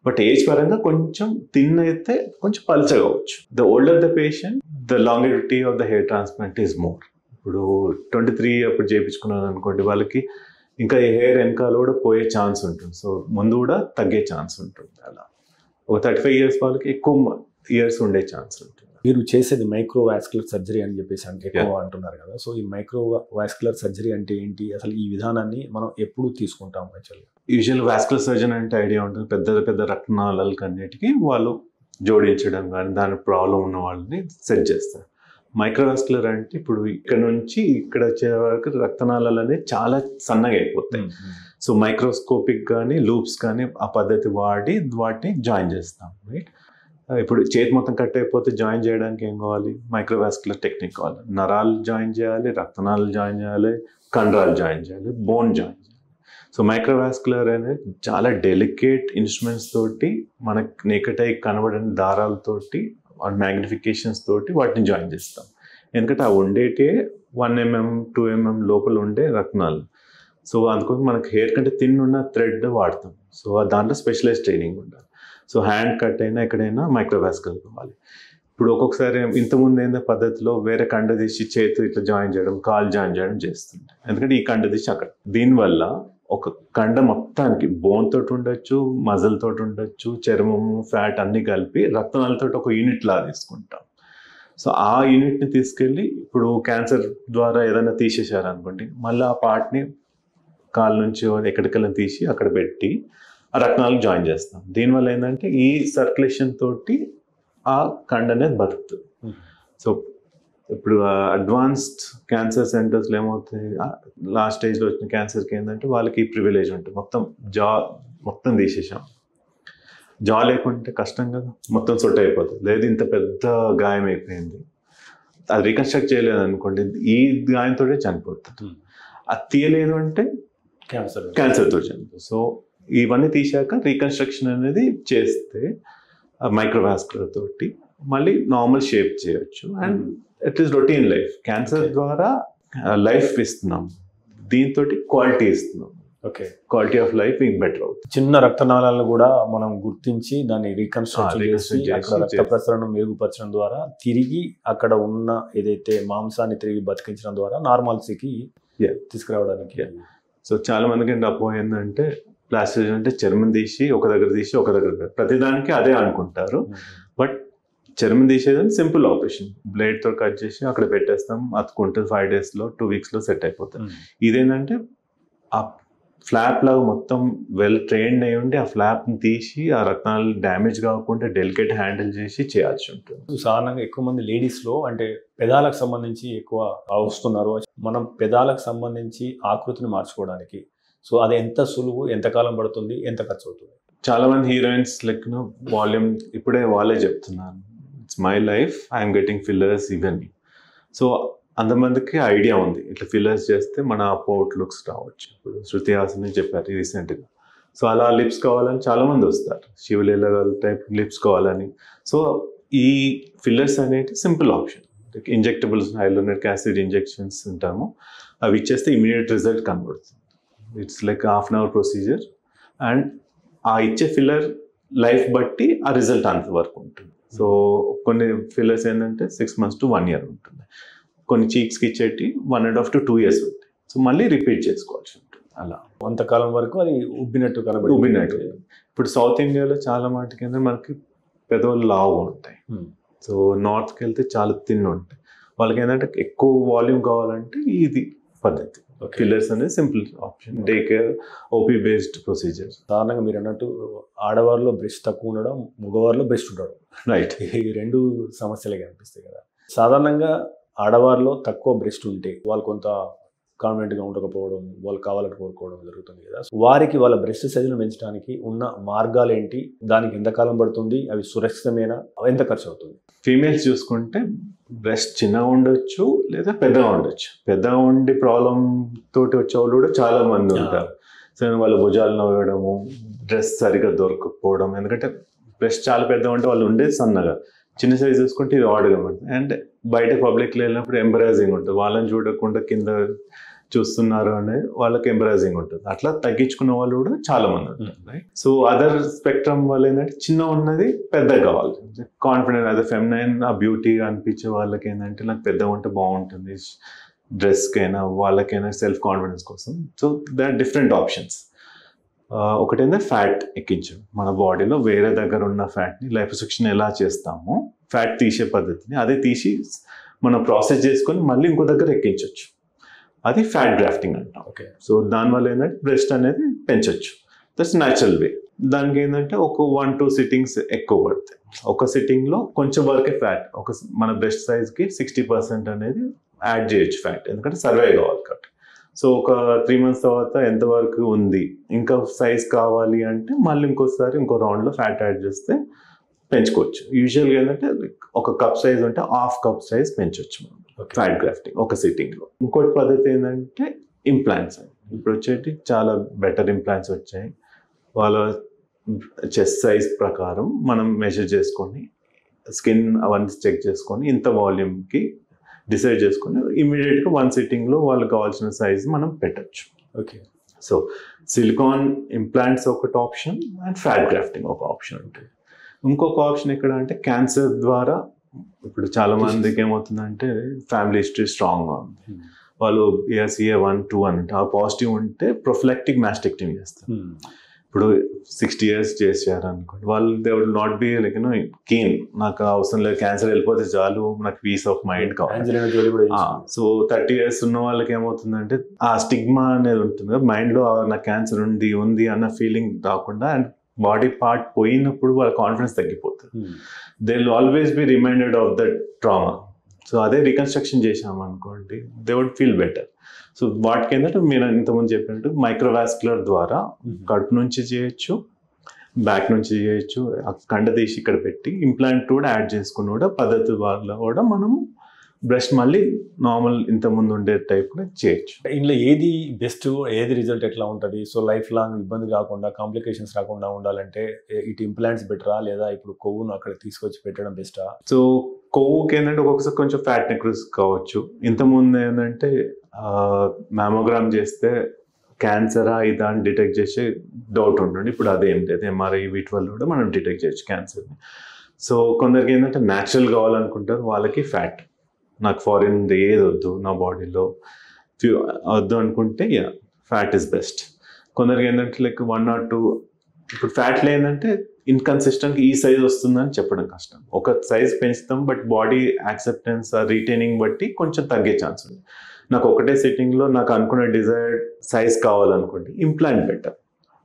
బట్ ఏజ్ పరంగా కొంచెం థిన్ అయితే కొంచెం పల్చగా అవ్వచ్చు. The older the patient the longevity of the hair transplant is more. ఇప్పుడు 23 అప్పుడు చేయించుకున్నాను అనుకోండి, వాళ్ళకి ఇంకా ఈ హెయిర్ వెనకాల కూడా పోయే ఛాన్స్ ఉంటుంది, సో ముందు కూడా తగ్గే ఛాన్స్ ఉంటుంది. అలా ఒక 35 years వాళ్ళకి ఎక్కువ ఇయర్స్ ఉండే ఛాన్స్ ఉంటుంది. మీరు చేసేది మైక్రో వాస్కులర్ సర్జరీ అని చెప్పేసి అంటే ఎక్కువ అంటున్నారు కదా, సో ఈ మైక్రో వాస్కులర్ సర్జరీ అంటే ఏంటి, అసలు ఈ విధానాన్ని మనం ఎప్పుడు తీసుకుంటాం? యాక్చువల్గా యూజువల్ వాస్కులర్ సర్జన్ అంటే ఐడియా ఉంటుంది, పెద్ద పెద్ద రక్తనాళాలకు అన్నిటికీ వాళ్ళు జోడించడం కానీ దాని ప్రాబ్లం ఉన్న వాళ్ళని సెట్ చేస్తారు. మైక్రోవాస్కులర్ అంటే ఇప్పుడు ఇక్కడ నుంచి ఇక్కడ వచ్చే వరకు రక్తనాళాలు అనేవి చాలా సన్నగా అయిపోతాయి. సో మైక్రోస్కోపిక్ కానీ లూప్స్ కానీ ఆ పద్ధతి వాడి వాటిని జాయిన్ చేస్తాం, రైట్? ఇప్పుడు చేతి మొత్తం కట్ అయిపోతే జాయిన్ చేయడానికి ఏం కావాలి? మైక్రోవాస్కులర్ టెక్నిక్ కావాలి. నరాలు జాయిన్ చేయాలి, రక్తనాళాలు జాయిన్ చేయాలి, కండరాలు జాయిన్ చేయాలి, బోన్ జాయిన్ చేయాలి. సో మైక్రోవాస్కులర్ అనేది చాలా డెలికేట్ ఇన్స్ట్రుమెంట్స్ తోటి, మనకు నేకటై కనబడని దారాలతోటి, మ్యాగ్నిఫికేషన్స్ తోటి వాటిని జాయిన్ చేస్తాం. ఎందుకంటే ఆ ఉండేటే 1 mm 2 mm లోపల ఉండే రత్నాలు. సో అందుకోసం మనకు హెయిర్ కంటే థిన్ ఉన్న థ్రెడ్ వాడతాం. సో దాంట్లో స్పెషలైజ్ ట్రైనింగ్ ఉండాలి. సో హ్యాండ్ కట్ అయినా ఎక్కడైనా మైక్రోవాస్కులర్ కావాలి. ఇప్పుడు ఒక్కొక్కసారి ఇంతకుముందు ఏందో పద్ధతిలో వేరే కండ తీసి చేతి ఇట్లా జాయిన్ చేయడం, కాలు జాయిన్ చేయడం చేస్తుంటే, ఎందుకంటే ఈ కండ తీసి అక్కడ, దీనివల్ల ఒక కండ మొత్తానికి బోన్ తోటి ఉండొచ్చు, మజిల్ తోటి ఉండొచ్చు, చర్మము, ఫ్యాట్ అన్ని కలిపి రక్తనాళతో ఒక యూనిట్ లా తీసుకుంటాం. సో ఆ యూనిట్ని తీసుకెళ్ళి ఇప్పుడు క్యాన్సర్ ద్వారా ఏదైనా తీసేశారనుకోండి, మళ్ళీ ఆ పార్ట్ని కాలు నుంచి ఎక్కడికెళ్ళి తీసి అక్కడ పెట్టి ఆ రక్తనాళాలు జాయిన్ చేస్తాం. దీనివల్ల ఏంటంటే ఈ సర్క్యులేషన్ తోటి ఆ కండ అనేది బతుకుతుంది. సో ఇప్పుడు అడ్వాన్స్డ్ క్యాన్సర్ సెంటర్స్లో ఏమవుతుంది, లాస్ట్ స్టేజ్లో వచ్చిన క్యాన్సర్కి ఏంటంటే వాళ్ళకి ప్రివిలేజ్ ఉంటుంది, మొత్తం తీసేసాం. జా లేకుంటే కష్టం కదా, మొత్తం సొట్ట అయిపోతుంది. లేదు ఇంత పెద్ద గాయం అయిపోయింది, అది రీకన్స్ట్రక్ట్ చేయలేదు అనుకోండి, ఈ గాయంతో చనిపోతుంది. అది తీయలేదు అంటే క్యాన్సర్తో చనిపోతుంది. సో ఇవన్నీ తీసాక రీకన్స్ట్రక్షన్ అనేది చేస్తే మైక్రోవాస్కులర్ తోటి మళ్ళీ నార్మల్ షేప్ చేయొచ్చు. And it is routine life. Cancer ద్వారా లైఫ్ ఇస్తున్నాం, దీంతో క్వాలిటీ ఇస్తున్నాం. Okay, quality of life better అవుతుంది. చిన్న రక్తనాళాలను కూడా మనం గుర్తించి దాన్ని రీకన్స్ట్రక్ట్ చేసి అక్కడ రక్త ప్రసరణ మెరుగుపరచడం ద్వారా తిరిగి అక్కడ ఉన్న ఏదైతే మాంసాన్ని తిరిగి బతికించడం ద్వారా నార్మాలిటీకి తీసుకురావడానికి. సో చాలా మందికి ఏంటంటే ప్లాస్టిక్ అంటే చర్మం తీసి ఒక దగ్గర ప్రతిదానికి అదే అనుకుంటారు. బట్ చర్మం తీసేదని సింపుల్ ఆపరేషన్, బ్లేడ్తో కట్ చేసి అక్కడ పెట్టేస్తాం, అతుకుంటుంది, 5 daysలో 2 weeksలో సెట్ అయిపోతుంది. ఇదేంటంటే ఆ ఫ్లాప్ లాగా మొత్తం వెల్ ట్రైన్డ్ అయి ఉండి ఆ ఫ్లాప్ని తీసి ఆ రక్తాలు డ్యామేజ్ కాకుండా డెలికేట్ హ్యాండిల్ చేసి చేయాల్సి ఉంటుంది. సాధారణంగా ఎక్కువ మంది లేడీస్లో అంటే పెదాలకు సంబంధించి ఎక్కువ వస్తున్నారు. మనం పెదాలకు సంబంధించి ఆకృతిని మార్చుకోవడానికి సో అది ఎంత సులువు, ఎంతకాలం పడుతుంది, ఎంత ఖర్చు అవుతుంది? చాలా మంది హీరోయిన్స్ లెక్కన వాల్యూమ్ ఇప్పుడే వాళ్ళే చెప్తున్నాను, it's my life, I'm getting fillers ఇవన్నీ. సో అంతమందికి ఐడియా ఉంది ఇట్లా ఫిల్లర్స్ చేస్తే మన పోర్ట్ లుక్స్ రావచ్చు. ఇప్పుడు శృతి హాసన్ చెప్పారు రీసెంట్గా. సో అలా లిప్స్ కావాలని చాలామంది వస్తారు, శివలీల టైప్ లిప్స్ కావాలని. సో ఈ ఫిల్లర్స్ అనేవి simple option. Injectables హైలోనిక్ acid injections ఉంటాము, అవి ఇచ్చేస్తే ఇమీడియట్ రిజల్ట్ కనబడుతుంది. It's like ½ an hour procedure. And ఆ ఇచ్చే ఫిల్లర్ లైఫ్ బట్టి ఆ రిజల్ట్ అంతవరకు ఉంటుంది. సో కొన్ని ఫిల్లర్స్ ఏంటంటే 6 months to 1 year ఉంటుంది, కొన్ని చీక్స్కి ఇచ్చేటి 1.5 to 2 years ఉంటాయి. సో మళ్ళీ రిపీట్ చేసుకోవాల్సి ఉంటుంది. అలా కొంతకాలం వరకు అది ఉబ్బినట్టు ఉబ్బినట్టు. ఇప్పుడు సౌత్ ఇండియాలో చాలా మటుకు ఏంటంటే మనకి పెదవులు లావుగా ఉంటాయి. సో నార్త్కి వెళ్తే చాలా తిన్ ఉంటాయి. వాళ్ళకి ఏంటంటే ఎక్కువ వాల్యూమ్ కావాలంటే ఇది పద్ధతి. ఫిల్లర్స్ అనేది simple option. Day care OP based procedure. సాధారణంగా మీరు అన్నట్టు ఆడవారిలో బ్రెస్ట్ తక్కువ ఉండడం, మగవారిలో బ్రెస్ట్ ఉండడం, రైట్, ఈ రెండు సమస్యలే కనిపిస్తాయి కదా. సాధారణంగా ఆడవారిలో తక్కువ బ్రెస్ట్ ఉంటే వాళ్ళు కొంత కాన్ఫిడెంట్గా ఉండకపోవడం, వాళ్ళు కావాలని కోరుకోవడం జరుగుతుంది కదా. వారికి వాళ్ళ బ్రెస్ట్ సైజును పెంచడానికి ఉన్న మార్గాలు ఏంటి, దానికి ఎంతకాలం పడుతుంది, అవి సురక్షితమేనా, ఎంత ఖర్చు అవుతుంది? ఫీమేల్స్ చూసుకుంటే బ్రెస్ట్ చిన్నగా ఉండొచ్చు లేదా పెద్దగా ఉండొచ్చు. పెద్దగా ఉండి ప్రాబ్లం తోటి వచ్చే వాళ్ళు కూడా చాలా మంది ఉంటారు. సో వాళ్ళ భుజాలు నవ్వడము, డ్రెస్ సరిగా దొరకకపోవడం. ఎందుకంటే బ్రెస్ట్ చాలా పెద్దగా ఉంటే వాళ్ళు ఉండేది సన్నగా, చిన్న సైజ్ చూసుకుంటే ఇది ఆడ్గా ఉంటుంది. అండ్ బయట పబ్లిక్లో వెళ్ళినప్పుడు ఎంబరాజింగ్ ఉంటుంది, వాళ్ళని చూడకుండా కింద చూస్తున్నారు అనేది వాళ్ళకి ఎంబరాజింగ్ ఉంటుంది. అట్లా తగ్గించుకున్న వాళ్ళు కూడా చాలా మంది ఉంటారు. రైట్. సో అదర్ స్పెక్ట్రమ్ వల్ల ఏంటంటే చిన్న ఉన్నది పెద్దగా కావాలి. కాన్ఫిడెంట్ అదే ఫెమినైన్ ఆ బ్యూటీ అనిపించే వాళ్ళకి ఏంటంటే నాకు పెద్దగా ఉంటే బాగుంటుంది, డ్రెస్కైనా వాళ్ళకైనా సెల్ఫ్ కాన్ఫిడెన్స్ కోసం. So they are different options. ఒకటేంటే ఫ్యాట్ ఎక్కించడం. మన బాడీలో వేరే దగ్గర ఉన్న ఫ్యాట్ని లైపోసక్షన్ ఎలా చేస్తామో ఫ్యాట్ తీసే పద్ధతిని అదే తీసి మనం ప్రాసెస్ చేసుకొని మళ్ళీ ఇంకో దగ్గర ఎక్కించవచ్చు. అది ఫ్యాట్ గ్రాఫ్టింగ్ అంటాం. ఓకే. సో దానివల్ల ఏంటంటే బ్రెస్ట్ అనేది పెంచవచ్చు. That's natural way. దానికి ఏంటంటే ఒక 1-2 సిట్టింగ్స్ ఎక్కువ పడతాయి. ఒక సిట్టింగ్లో కొంచెం వరకే ఫ్యాట్, మన బ్రెస్ట్ సైజ్కి 60% అనేది యాడ్ చేయొచ్చు ఫ్యాట్, ఎందుకంటే సర్వే కావాలి కాబట్టి. సో ఒక 3 months తర్వాత ఎంతవరకు ఉంది, ఇంకా సైజ్ కావాలి అంటే మళ్ళీ ఇంకోసారి ఇంకో రౌండ్లో ఫ్యాట్ యాడ్ చేస్తే పెంచుకోవచ్చు. యూజువల్గా ఏంటంటే ఒక కప్ సైజ్ ఉంటే ½ cup సైజ్ పెంచవచ్చు మనం ఫ్యాట్ గ్రాఫ్టింగ్ ఒక సిట్టింగ్లో. ఇంకోటి పద్ధతి ఏంటంటే ఇంప్లాంట్స్. ఇప్పుడు వచ్చేటి చాలా బెటర్ ఇంప్లాంట్స్ వచ్చాయి. వాళ్ళ చెస్ట్ సైజ్ ప్రకారం మనం మెజర్ చేసుకొని స్కిన్ అవన్నీ చెక్ చేసుకొని ఇంత వాల్యూమ్కి డిసైడ్ చేసుకొని ఇమీడియట్గా 1 సిట్టింగ్లో వాళ్ళకి కావాల్సిన సైజ్ మనం పెట్టచ్చు. ఓకే. సో సిలికాన్ ఇంప్లాంట్స్ ఒకటి ఆప్షన్ అండ్ ఫ్యాట్ గ్రాఫ్టింగ్ ఒక ఆప్షన్ ఉంటుంది. ఇంకొక ఆప్షన్ ఎక్కడ అంటే క్యాన్సర్ ద్వారా. ఇప్పుడు చాలా మందికి ఏమవుతుందంటే ఫ్యామిలీ హిస్టరీ స్ట్రాంగ్గా ఉంది, వాళ్ళు BRCA1-2 అంటే ఆ పాజిటివ్ ఉంటే ప్రొఫిలాక్టిక్ మాస్టెక్టమీ చేస్తారు. ఇప్పుడు 60 years చేశారు అనుకోండి, వాళ్ళు they would not be like keen, నాకు అవసరం లేదు, క్యాన్సర్ వెళ్ళిపోతే చాలు, నాకు పీస్ ఆఫ్ మైండ్ కావాలి. సో 30 years ఉన్న వాళ్ళకి ఏమవుతుందంటే ఆ స్టిగ్మా అనేది ఉంటుంది మైండ్లో, నాకు క్యాన్సర్ ఉంది అన్న ఫీలింగ్ రాకుండా, అండ్ బాడీ పార్ట్ పోయినప్పుడు వాళ్ళ కాన్ఫిడెన్స్ తగ్గిపోతుంది. They will always be reminded of that trauma. So అదే రీకన్స్ట్రక్షన్ చేసామనుకోండి, they would feel better. So వాటికి ఏంటంటే మీరు ఇంతకుముందు చెప్పినట్టు మైక్రోవాస్కులర్ ద్వారా కడుపు నుంచి చేయొచ్చు, బ్యాక్ నుంచి చేయొచ్చు, కండ తీసి ఇక్కడ పెట్టి ఇంప్లాంట్ కూడా యాడ్ చేసుకుని కూడా పద్ధతి వల్ల కూడా మనము బ్రెస్ట్ మళ్ళీ నార్మల్ ఇంతకుముందు ఉండే టైప్లో చేయొచ్చు. ఇందులో ఏది బెస్ట్, ఏది రిజల్ట్ ఎట్లా ఉంటుంది? సో లైఫ్ లాంగ్ ఇబ్బంది కాకుండా, కాంప్లికేషన్స్ రాకుండా ఉండాలంటే ఇటు ఇంప్లాంట్స్ బెటరా లేదా ఇప్పుడు కొవ్వును అక్కడ తీసుకొచ్చి పెట్టడం బెస్టా? సో కొవ్వుకి ఏంటంటే ఒక్కొక్కసారి కొంచెం ఫ్యాట్ నెక్రోసిస్ కావచ్చు. ఇంతకుముందు ఏంటంటే మ్యామోగ్రామ్ చేస్తే క్యాన్సరా ఇదా అని డిటెక్ట్ చేసే డౌట్ ఉంటుంది. ఇప్పుడు అదేం లేదు, MRI వీటి వల్ల కూడా మనం డిటెక్ట్ చేయొచ్చు క్యాన్సర్ని. సో కొందరికి ఏంటంటే న్యాచురల్ కావాలనుకుంటారు, వాళ్ళకి ఫ్యాట్, నాకు ఫారిన్ ఏది వద్దు నా బాడీలో వద్దు అనుకుంటే ఫ్యాట్ ఇస్ బెస్ట్. కొందరికి ఏంటంటే లైక్ 1 or 2 ఇప్పుడు ఫ్యాట్లో ఏంటంటే ఇన్కన్సిస్టెంట్గా ఈ సైజ్ వస్తుందని చెప్పడం కష్టం. ఒక సైజ్ పెంచుతాం బట్ బాడీ యాక్సెప్టెన్స్ రీటైనింగ్ బట్టి కొంచెం తగ్గే ఛాన్స్ ఉంది. నాకు ఒకటే సిట్టింగ్లో నాకు అనుకున్న డిజైర్డ్ సైజ్ కావాలనుకోండి, ఇంప్లాంట్ బెటర్.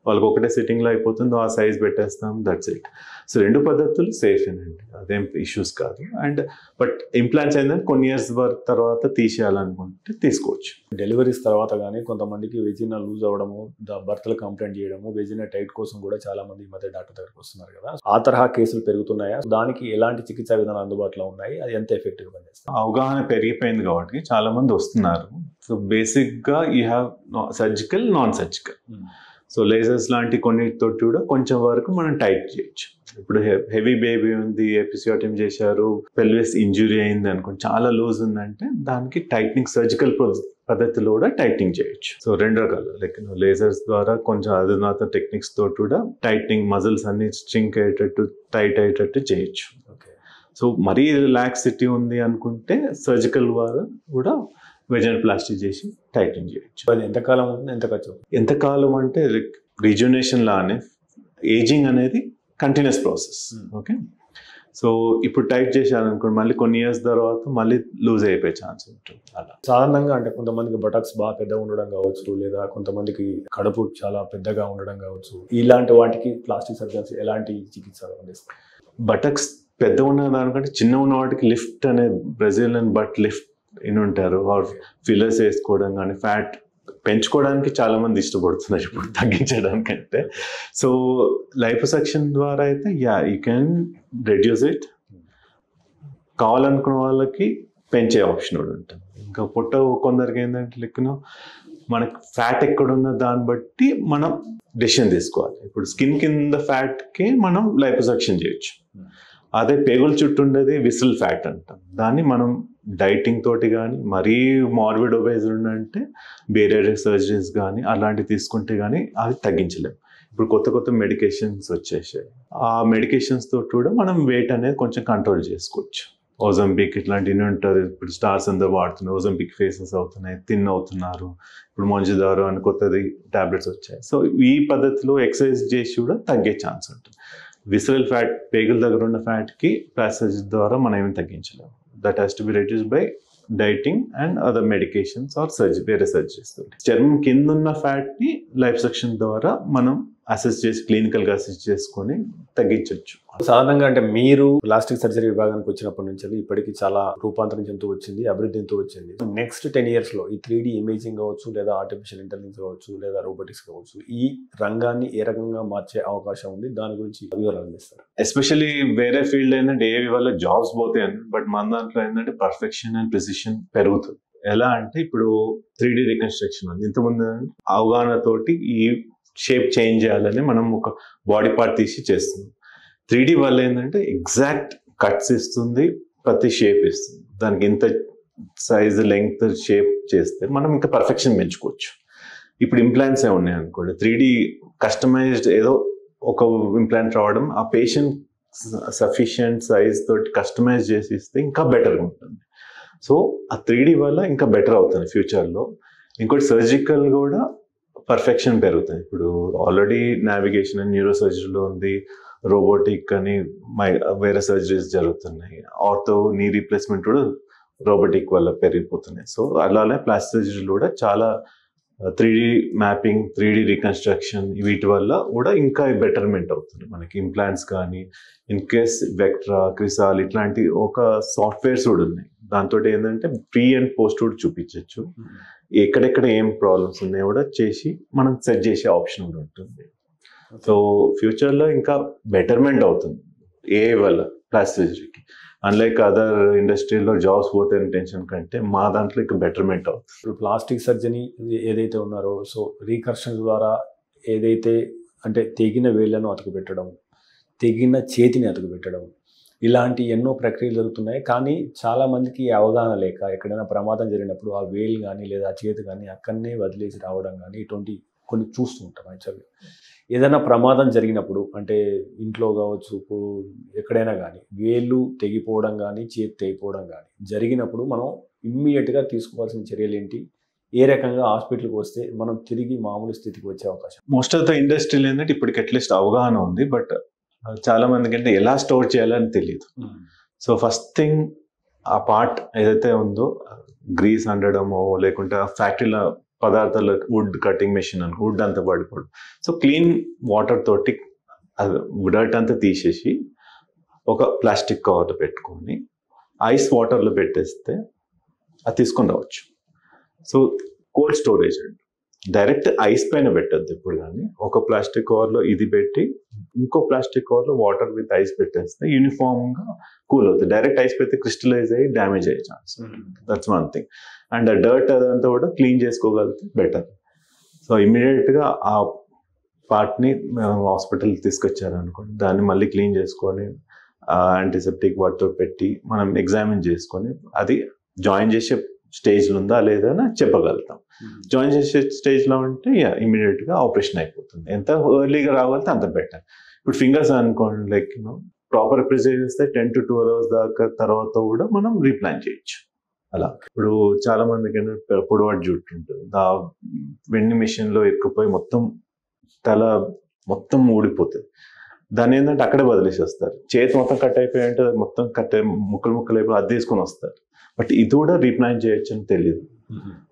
వాళ్ళకి ఒకటే సిట్టింగ్లో అయిపోతుందో ఆ సైజ్ పెట్టేస్తాం, దట్స్ ఇట్. సో 2 పద్ధతులు సేఫ్ అండి, అదేం ఇష్యూస్ కాదు. అండ్ బట్ ఇంప్లాంట్స్ ఏంటంటే కొన్ని ఇయర్స్ తర్వాత తీసేయాలనుకుంటే తీసుకోవచ్చు. డెలివరీస్ తర్వాత కానీ కొంతమందికి వెజినా లూజ్ అవ్వడము, భర్తలు కంప్లైంట్ చేయడము, వెజినా టైట్ కోసం కూడా చాలా మంది ఈ మధ్య డాక్టర్ దగ్గరికి వస్తున్నారు కదా, ఆ తరహా కేసులు పెరుగుతున్నాయా? దానికి ఎలాంటి చికిత్సా విధానాలు అందుబాటులో ఉన్నాయి, అది ఎంత ఎఫెక్టివ్ గా పనిచేస్తుంది? అవగాహన పెరిగిపోయింది కాబట్టి చాలా మంది వస్తున్నారు. సో బేసిక్గా you have surgical, non surgical. So lasers లాంటి కొన్నిటితో కూడా కొంచెం వరకు మనం టైట్ చేయొచ్చు. ఇప్పుడు హెవీ బేబీ ఉంది, ఎపిసియోటమీ చేశారు, పెల్విస్ ఇంజురీ అయింది అనుకోండి, చాలా లూజ్ ఉందంటే దానికి టైట్నింగ్ సర్జికల్ పద్ధతిలో కూడా టైట్నింగ్ చేయొచ్చు. సో 2 రకాలు, లైక్ లేజర్స్ ద్వారా కొంచెం అధునాతన టెక్నిక్స్ తో కూడా టైట్నింగ్ మజిల్స్ అన్ని స్ట్రింక్ అయ్యేటట్టు, టైట్ అయ్యేటట్టు చేయొచ్చు. సో మరీ రిలాక్సిటీ ఉంది అనుకుంటే సర్జికల్ ద్వారా కూడా వెజినోప్లాస్టీ చేసి టైట్నింగ్ చేయొచ్చు. అది ఎంతకాలం ఉంటుంది, ఎంత ఖర్చు? ఎంతకాలం అంటే రీజునేషన్ లానే ఏజింగ్ అనేది కంటిన్యూస్ ప్రాసెస్. ఓకే, సో ఇప్పుడు టైట్ చేశారనుకోండి మళ్ళీ కొన్ని ఇయర్స్ తర్వాత మళ్ళీ లూజ్ అయిపోయే ఛాన్స్ ఉంటుంది. అలా సాధారణంగా అంటే కొంతమందికి బటక్స్ బాగా పెద్దగా ఉండడం కావచ్చు, లేదా కొంతమందికి కడుపు చాలా పెద్దగా ఉండడం కావచ్చు, ఇలాంటి వాటికి ప్లాస్టిక్ సర్జన్స్ ఎలాంటి చికిత్స అందిస్తారు? బటక్స్ పెద్ద ఉన్న దానికంటే చిన్న ఉన్న వాటికి లిఫ్ట్ అనే బ్రెజిలియన్ బట్ లిఫ్ట్ ఇన్ ఉంటారు, ఆర్ ఫిల్లర్స్ వేసుకోవడం కానీ ఫ్యాట్ పెంచుకోవడానికి చాలా మంది ఇష్టపడుతున్నారు ఇప్పుడు తగ్గించడానికంటే. సో లైపోసక్షన్ ద్వారా అయితే యూ కెన్ రెడ్యూస్ ఇట్. కావాలనుకున్న వాళ్ళకి పెంచే ఆప్షన్ కూడా ఉంటుంది. ఇంకా పొట్ట కొందరికి ఏంటంటే లెక్కన మనకి ఫ్యాట్ ఎక్కడున్న దాన్ని బట్టి మనం డెసిషన్ తీసుకోవాలి. ఇప్పుడు స్కిన్ కింద ఫ్యాట్కి మనం లైపోసక్షన్ చేయొచ్చు. అదే పేగుల చుట్టూ ఉండేది విసిల్ ఫ్యాట్ అంటాం. దాన్ని మనం డైటింగ్ తోటి కానీ మరీ మార్బిడ్ ఒబేజ్ ఉందంటే బేరియర్ సర్జరీస్ కానీ అలాంటివి తీసుకుంటే కానీ అది తగ్గించలేము. ఇప్పుడు కొత్త మెడికేషన్స్ వచ్చేసాయి. ఆ మెడికేషన్స్ తోటి కూడా మనం వెయిట్ అనేది కొంచెం కంట్రోల్ చేసుకోవచ్చు. ఓజంపిక్ ఇట్లాంటివి ఉంటారు, ఇప్పుడు స్టార్స్ అందరూ వాడుతున్నారు, ఓజంపిక్ ఫేసెస్ అవుతున్నాయి, థిన్ అవుతున్నారు. ఇప్పుడు మొంజిదారు అని కొత్తది టాబ్లెట్స్ వచ్చాయి. సో ఈ పద్ధతిలో ఎక్సర్సైజ్ చేసి కూడా తగ్గే ఛాన్స్ ఉంటుంది. విసరల్ ఫ్యాట్, పేగుల దగ్గర ఉన్న ఫ్యాట్కి ప్లాస్టిక్ ద్వారా మనం ఏమి తగ్గించలేము. That has to be reduced by dieting and other medications or వేరే సర్జరీస్. చర్మం కింద ఉన్న ఫ్యాట్ని లైపోసక్షన్ ద్వారా మనం అసెస్ చేసి క్లినికల్గా అసెస్ చేసుకొని తగ్గించవచ్చు. సాధారణంగా అంటే మీరు ప్లాస్టిక్ సర్జరీ విభాగానికి వచ్చినప్పటి నుంచి ఇప్పటికి చాలా రూపాంతరం చెందుతూ వచ్చింది, అభివృద్ధితో వచ్చింది. నెక్స్ట్ 10 years లో ఈ 3D ఇమేజింగ్ కావచ్చు, లేదా ఆర్టిఫిషియల్ ఇంటెలిజెన్స్ కావచ్చు, లేదా రోబోటిక్స్ కావచ్చు, ఈ రంగాన్ని ఏ రకంగా మార్చే అవకాశం ఉంది, దాని గురించి వివరాలు అందిస్తారు? ఎస్పెషల్లీ వేరే ఫీల్డ్ ఏంటంటే ఏవి వల్ల జాబ్స్ పోతాయి, బట్ మన దాంట్లో ఏంటంటే పర్ఫెక్షన్ అండ్ ప్రిసిషన్ పెరుగుతుంది. ఎలా అంటే ఇప్పుడు 3D రికన్స్ట్రక్షన్ ఉంది. ఇంతకుముందు అవగాహనతోటి ఈ షేప్ చేంజ్ చేయాలని మనం ఒక బాడీ పార్ట్ తీసి చేస్తున్నాం. 3D వల్ల ఏంటంటే ఎగ్జాక్ట్ కట్స్ ఇస్తుంది, ప్రతి షేప్ ఇస్తుంది. దానికి ఇంత సైజ్, లెంగ్త్, షేప్ చేస్తే మనం ఇంకా పర్ఫెక్షన్ పెంచుకోవచ్చు. ఇప్పుడు ఇంప్లాంట్స్ ఉన్నాయి అనుకోండి, 3D కస్టమైజ్డ్ ఏదో ఒక ఇంప్లాంట్ రావడం, ఆ పేషెంట్ సఫిషియంట్ సైజ్ తోటి కస్టమైజ్ చేసి ఇస్తే ఇంకా బెటర్గా ఉంటుంది. సో ఆ 3D వల్ల ఇంకా బెటర్ అవుతుంది ఫ్యూచర్లో. ఇంకోటి సర్జికల్ కూడా పర్ఫెక్షన్ పెరుగుతుంది. ఇప్పుడు ఆల్రెడీ నావిగేషన్ అండ్ న్యూరో సర్జరీలో ఉంది, రోబోటిక్ అని వేరే సర్జరీస్ జరుగుతున్నాయి, ఆర్థో నీ రీప్లేస్మెంట్ కూడా రోబోటిక్ వల్ల పెరిగిపోతున్నాయి. సో అలానే ప్లాస్టిక్ సర్జరీలు కూడా చాలా 3D మ్యాపింగ్, 3D రికన్స్ట్రక్షన్ వీటి వల్ల కూడా ఇంకా బెటర్మెంట్ అవుతుంది మనకి. ఇంప్లాంట్స్ కానీ ఇన్ కేస్ వెక్ట్రా, క్రిసాల్ ఇట్లాంటి ఒక సాఫ్ట్వేర్స్ కూడా ఉన్నాయి. దాంతో ఏంటంటే ప్రీ అండ్ పోస్ట్ కూడా చూపించవచ్చు. ఎక్కడెక్కడ ఏం ప్రాబ్లమ్స్ ఉన్నాయో కూడా చేసి మనం సెట్ చేసే ఆప్షన్ కూడా ఉంటుంది. సో ఫ్యూచర్లో ఇంకా బెటర్మెంట్ అవుతుంది ఏ వల్ల ప్లాస్టిక్ సర్జరీకి. అన్లైక్ అదర్ ఇండస్ట్రీలో జాబ్స్ పోతే టెన్షన్ కంటే మా దాంట్లో ఇంకా బెటర్మెంట్ అవుతుంది. ఇప్పుడు ప్లాస్టిక్ సర్జరీ ఏదైతే ఉన్నారో, సో రీకర్షన్ ద్వారా ఏదైతే అంటే తెగిన వేళ్లను అతుకు పెట్టడం, తెగిన చేతిని అతుకు పెట్టడం, ఇలాంటి ఎన్నో ప్రక్రియలు జరుగుతున్నాయి. కానీ చాలామందికి అవగాహన లేక ఎక్కడైనా ప్రమాదం జరిగినప్పుడు ఆ వేలు కానీ లేదా ఆ చేతి కానీ అక్కడనే వదిలేసి రావడం కానీ ఇటువంటి కొన్ని చూస్తూ ఉంటాం. యాక్చువల్గా ఏదైనా ప్రమాదం జరిగినప్పుడు అంటే ఇంట్లో కావచ్చు, ఎక్కడైనా కానీ వేళ్ళు తెగిపోవడం కానీ చేతి తెగిపోవడం కానీ జరిగినప్పుడు మనం ఇమ్మీడియట్గా తీసుకోవాల్సిన చర్యలు ఏంటి, ఏ రకంగా హాస్పిటల్కి వస్తే మనం తిరిగి మామూలు స్థితికి వచ్చే అవకాశం? మోస్ట్ ఆఫ్ ద ఇండస్ట్రీలు ఏంటంటే ఇప్పటికి అట్లీస్ట్ అవగాహన ఉంది, బట్ చాలా మందికి అంటే ఎలా స్టోర్ చేయాలని తెలియదు. సో ఫస్ట్ థింగ్ ఆ పార్ట్ ఏదైతే ఉందో గ్రీస్ అండడమో లేకుంటే ఫ్యాక్టరీలో పదార్థాలు వుడ్ కటింగ్ మెషిన్ అని వుడ్ అంతా పడిపోవడం. సో క్లీన్ వాటర్ తోటి డర్ట్ అంతా తీసేసి ఒక ప్లాస్టిక్ కవర్లో పెట్టుకొని ఐస్ వాటర్లో పెట్టేస్తే అది తీసుకొని రావచ్చు. సో కోల్డ్ స్టోరేజ్ అండి, డైరెక్ట్ ఐస్ పైన పెట్టద్దు ఇప్పుడు, కానీ ఒక ప్లాస్టిక్ కవర్లో ఇది పెట్టి ఇంకో ప్లాస్టిక్ కవర్లో వాటర్ విత్ ఐస్ పెట్టేస్తే యూనిఫామ్గా కూల్ అవుతుంది. డైరెక్ట్ ఐస్ పెడితే క్రిస్టలైజ్ అయ్యి డ్యామేజ్ అయ్యే chance. That's one thing. And ఆ డర్ట్ అదంతా కూడా క్లీన్ చేసుకోగలిగితే బెటర్. సో ఇమీడియట్గా ఆ పార్ట్ని మేము హాస్పిటల్ తీసుకొచ్చారనుకోండి, దాన్ని మళ్ళీ క్లీన్ చేసుకొని యాంటీసెప్టిక్ వాటర్ పెట్టి మనం ఎగ్జామిన్ చేసుకొని అది జాయిన్ చేసే స్టేజ్లో ఉందా లేదా అని చెప్పగలుగుతాం. జాయిన్ చేసే స్టేజ్లో ఉంటే ఇమీడియట్గా ఆపరేషన్ అయిపోతుంది. ఎంత ఎర్లీగా రాగలిగితే అంత బెటర్. ఇప్పుడు ఫింగర్స్ అనుకోండి, లైక్ ప్రాపర్ ప్రిజర్వ్ చేస్తే 10 to 12 hours దాకా తర్వాత కూడా మనం రీప్లాన్ చేయొచ్చు. అలా ఇప్పుడు చాలా మందికి పొడవాటి జుట్టు ఉంటుంది, ఆ వెండి మిషన్లో ఎక్కిపోయి మొత్తం తల మొత్తం ఊడిపోతుంది. దాన్ని ఏంటంటే అక్కడే వదిలేసి వస్తారు. చేతి మొత్తం కట్ అయిపోయి అంటే మొత్తం కట్ ముక్కలు అయిపోయి అది తీసుకొని వస్తారు. బట్ ఇది కూడా రీప్లాన్ చేయొచ్చు అని తెలియదు.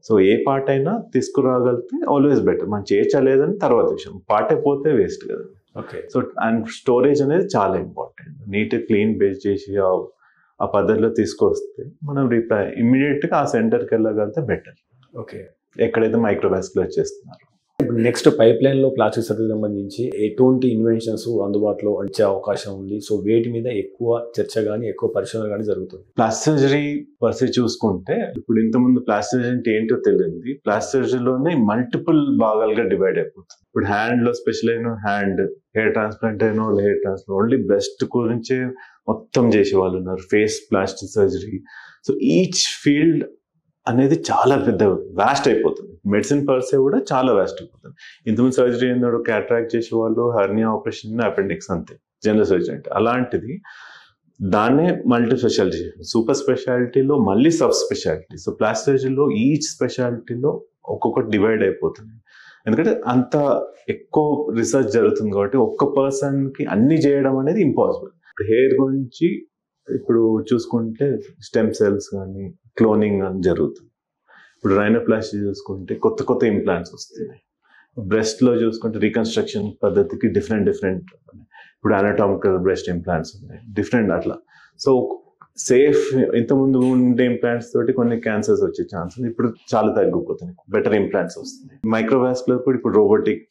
సో ఏ పార్ట్ అయినా తీసుకురాగలిగితే ఆల్వేస్ బెటర్. మనం చేయొచ్చా లేదని తర్వాత విషయం, పార్ట్ అయిపోతే వేస్ట్ కదా. ఓకే. సో అండ్ స్టోరేజ్ అనేది చాలా ఇంపార్టెంట్. నీట్ క్లీన్ బేస్ చేసి ఆ పద్ధతిలో తీసుకొస్తే మనం ఇమ్మీడియట్గా ఆ సెంటర్కి వెళ్ళగలిగితే బెటర్. ఓకే. ఎక్కడైతే మైక్రోవాస్కులర్ చేస్తున్నారు. నెక్స్ట్ పైప్ లైన్లో ప్లాస్టిక్ సర్జరీ సంబంధించి ఎటువంటి ఇన్వెన్షన్స్ అందుబాటులో వచ్చే అవకాశం ఉంది? సో వేటి మీద ఎక్కువ చర్చ కానీ ఎక్కువ పరిశోధన కానీ జరుగుతుంది? ప్లాస్టిక్ సర్జరీ పర్సే చూసుకుంటే ఇప్పుడు ఇంతకుముందు ప్లాస్టిక్ సర్జరీ అంటే ఏంటో తెలియంది. ప్లాస్టిక్ సర్జరీలోనే మల్టిపుల్ భాగాలుగా డివైడ్ అయిపోతుంది. ఇప్పుడు హ్యాండ్లో స్పెషల్ అయిన హ్యాండ్, హెయిర్ ట్రాన్స్ప్లాంట్ అయిన వాళ్ళు హెయిర్ ట్రాన్స్ప్లాంట్, ఓన్లీ బ్రెస్ట్ గురించే మొత్తం చేసే వాళ్ళు ఉన్నారు, face plastic surgery. So each field అనేది చాలా పెద్ద వ్యాస్ట్ అయిపోతుంది. మెడిసిన్ పర్సే కూడా చాలా వ్యాస్ట్ అయిపోతుంది. ఇంతకుముందు సర్జరీ ఏందో క్యాట్రాక్ట్ చేసేవాళ్ళు, హర్నియా ఆపరేషన్, అపెండిక్స్, అంతే జనరల్ సర్జరీ అంటే. అలాంటిది దాన్నే మల్టీ స్పెషాలిటీ, సూపర్ స్పెషాలిటీలో మళ్ళీ సబ్ స్పెషాలిటీ. సో ప్లాస్టిక్ సర్జరీలో ఈచ్ స్పెషాలిటీలో ఒక్కొక్కటి డివైడ్ అయిపోతుంది. ఎందుకంటే అంత ఎక్కువ రీసెర్చ్ జరుగుతుంది కాబట్టి ఒక్క పర్సన్కి అన్ని చేయడం అనేది ఇంపాసిబుల్. హెయిర్ గురించి ఇప్పుడు చూసుకుంటే స్టెమ్ సెల్స్ కానీ క్లోనింగ్ అని జరుగుతుంది. ఇప్పుడు రైనోప్లాస్టీ చూసుకుంటే కొత్త కొత్త ఇంప్లాంట్స్ వస్తున్నాయి. బ్రెస్ట్లో చూసుకుంటే రీకన్స్ట్రక్షన్ పద్ధతికి డిఫరెంట్ ఇప్పుడు అనాటామికల్ బ్రెస్ట్ ఇంప్లాంట్స్ ఉన్నాయి, డిఫరెంట్ అట్లా. సో సేఫ్ ఇంతకుముందు ఉండే ఇంప్లాంట్స్ తోటి కొన్ని క్యాన్సర్స్ వచ్చే ఛాన్స్ ఉంది. ఇప్పుడు చాలా తగ్గిపోతున్నాయి, బెటర్ ఇంప్లాంట్స్ వస్తున్నాయి. మైక్రోవాస్కులర్ కూడా ఇప్పుడు రోబోటిక్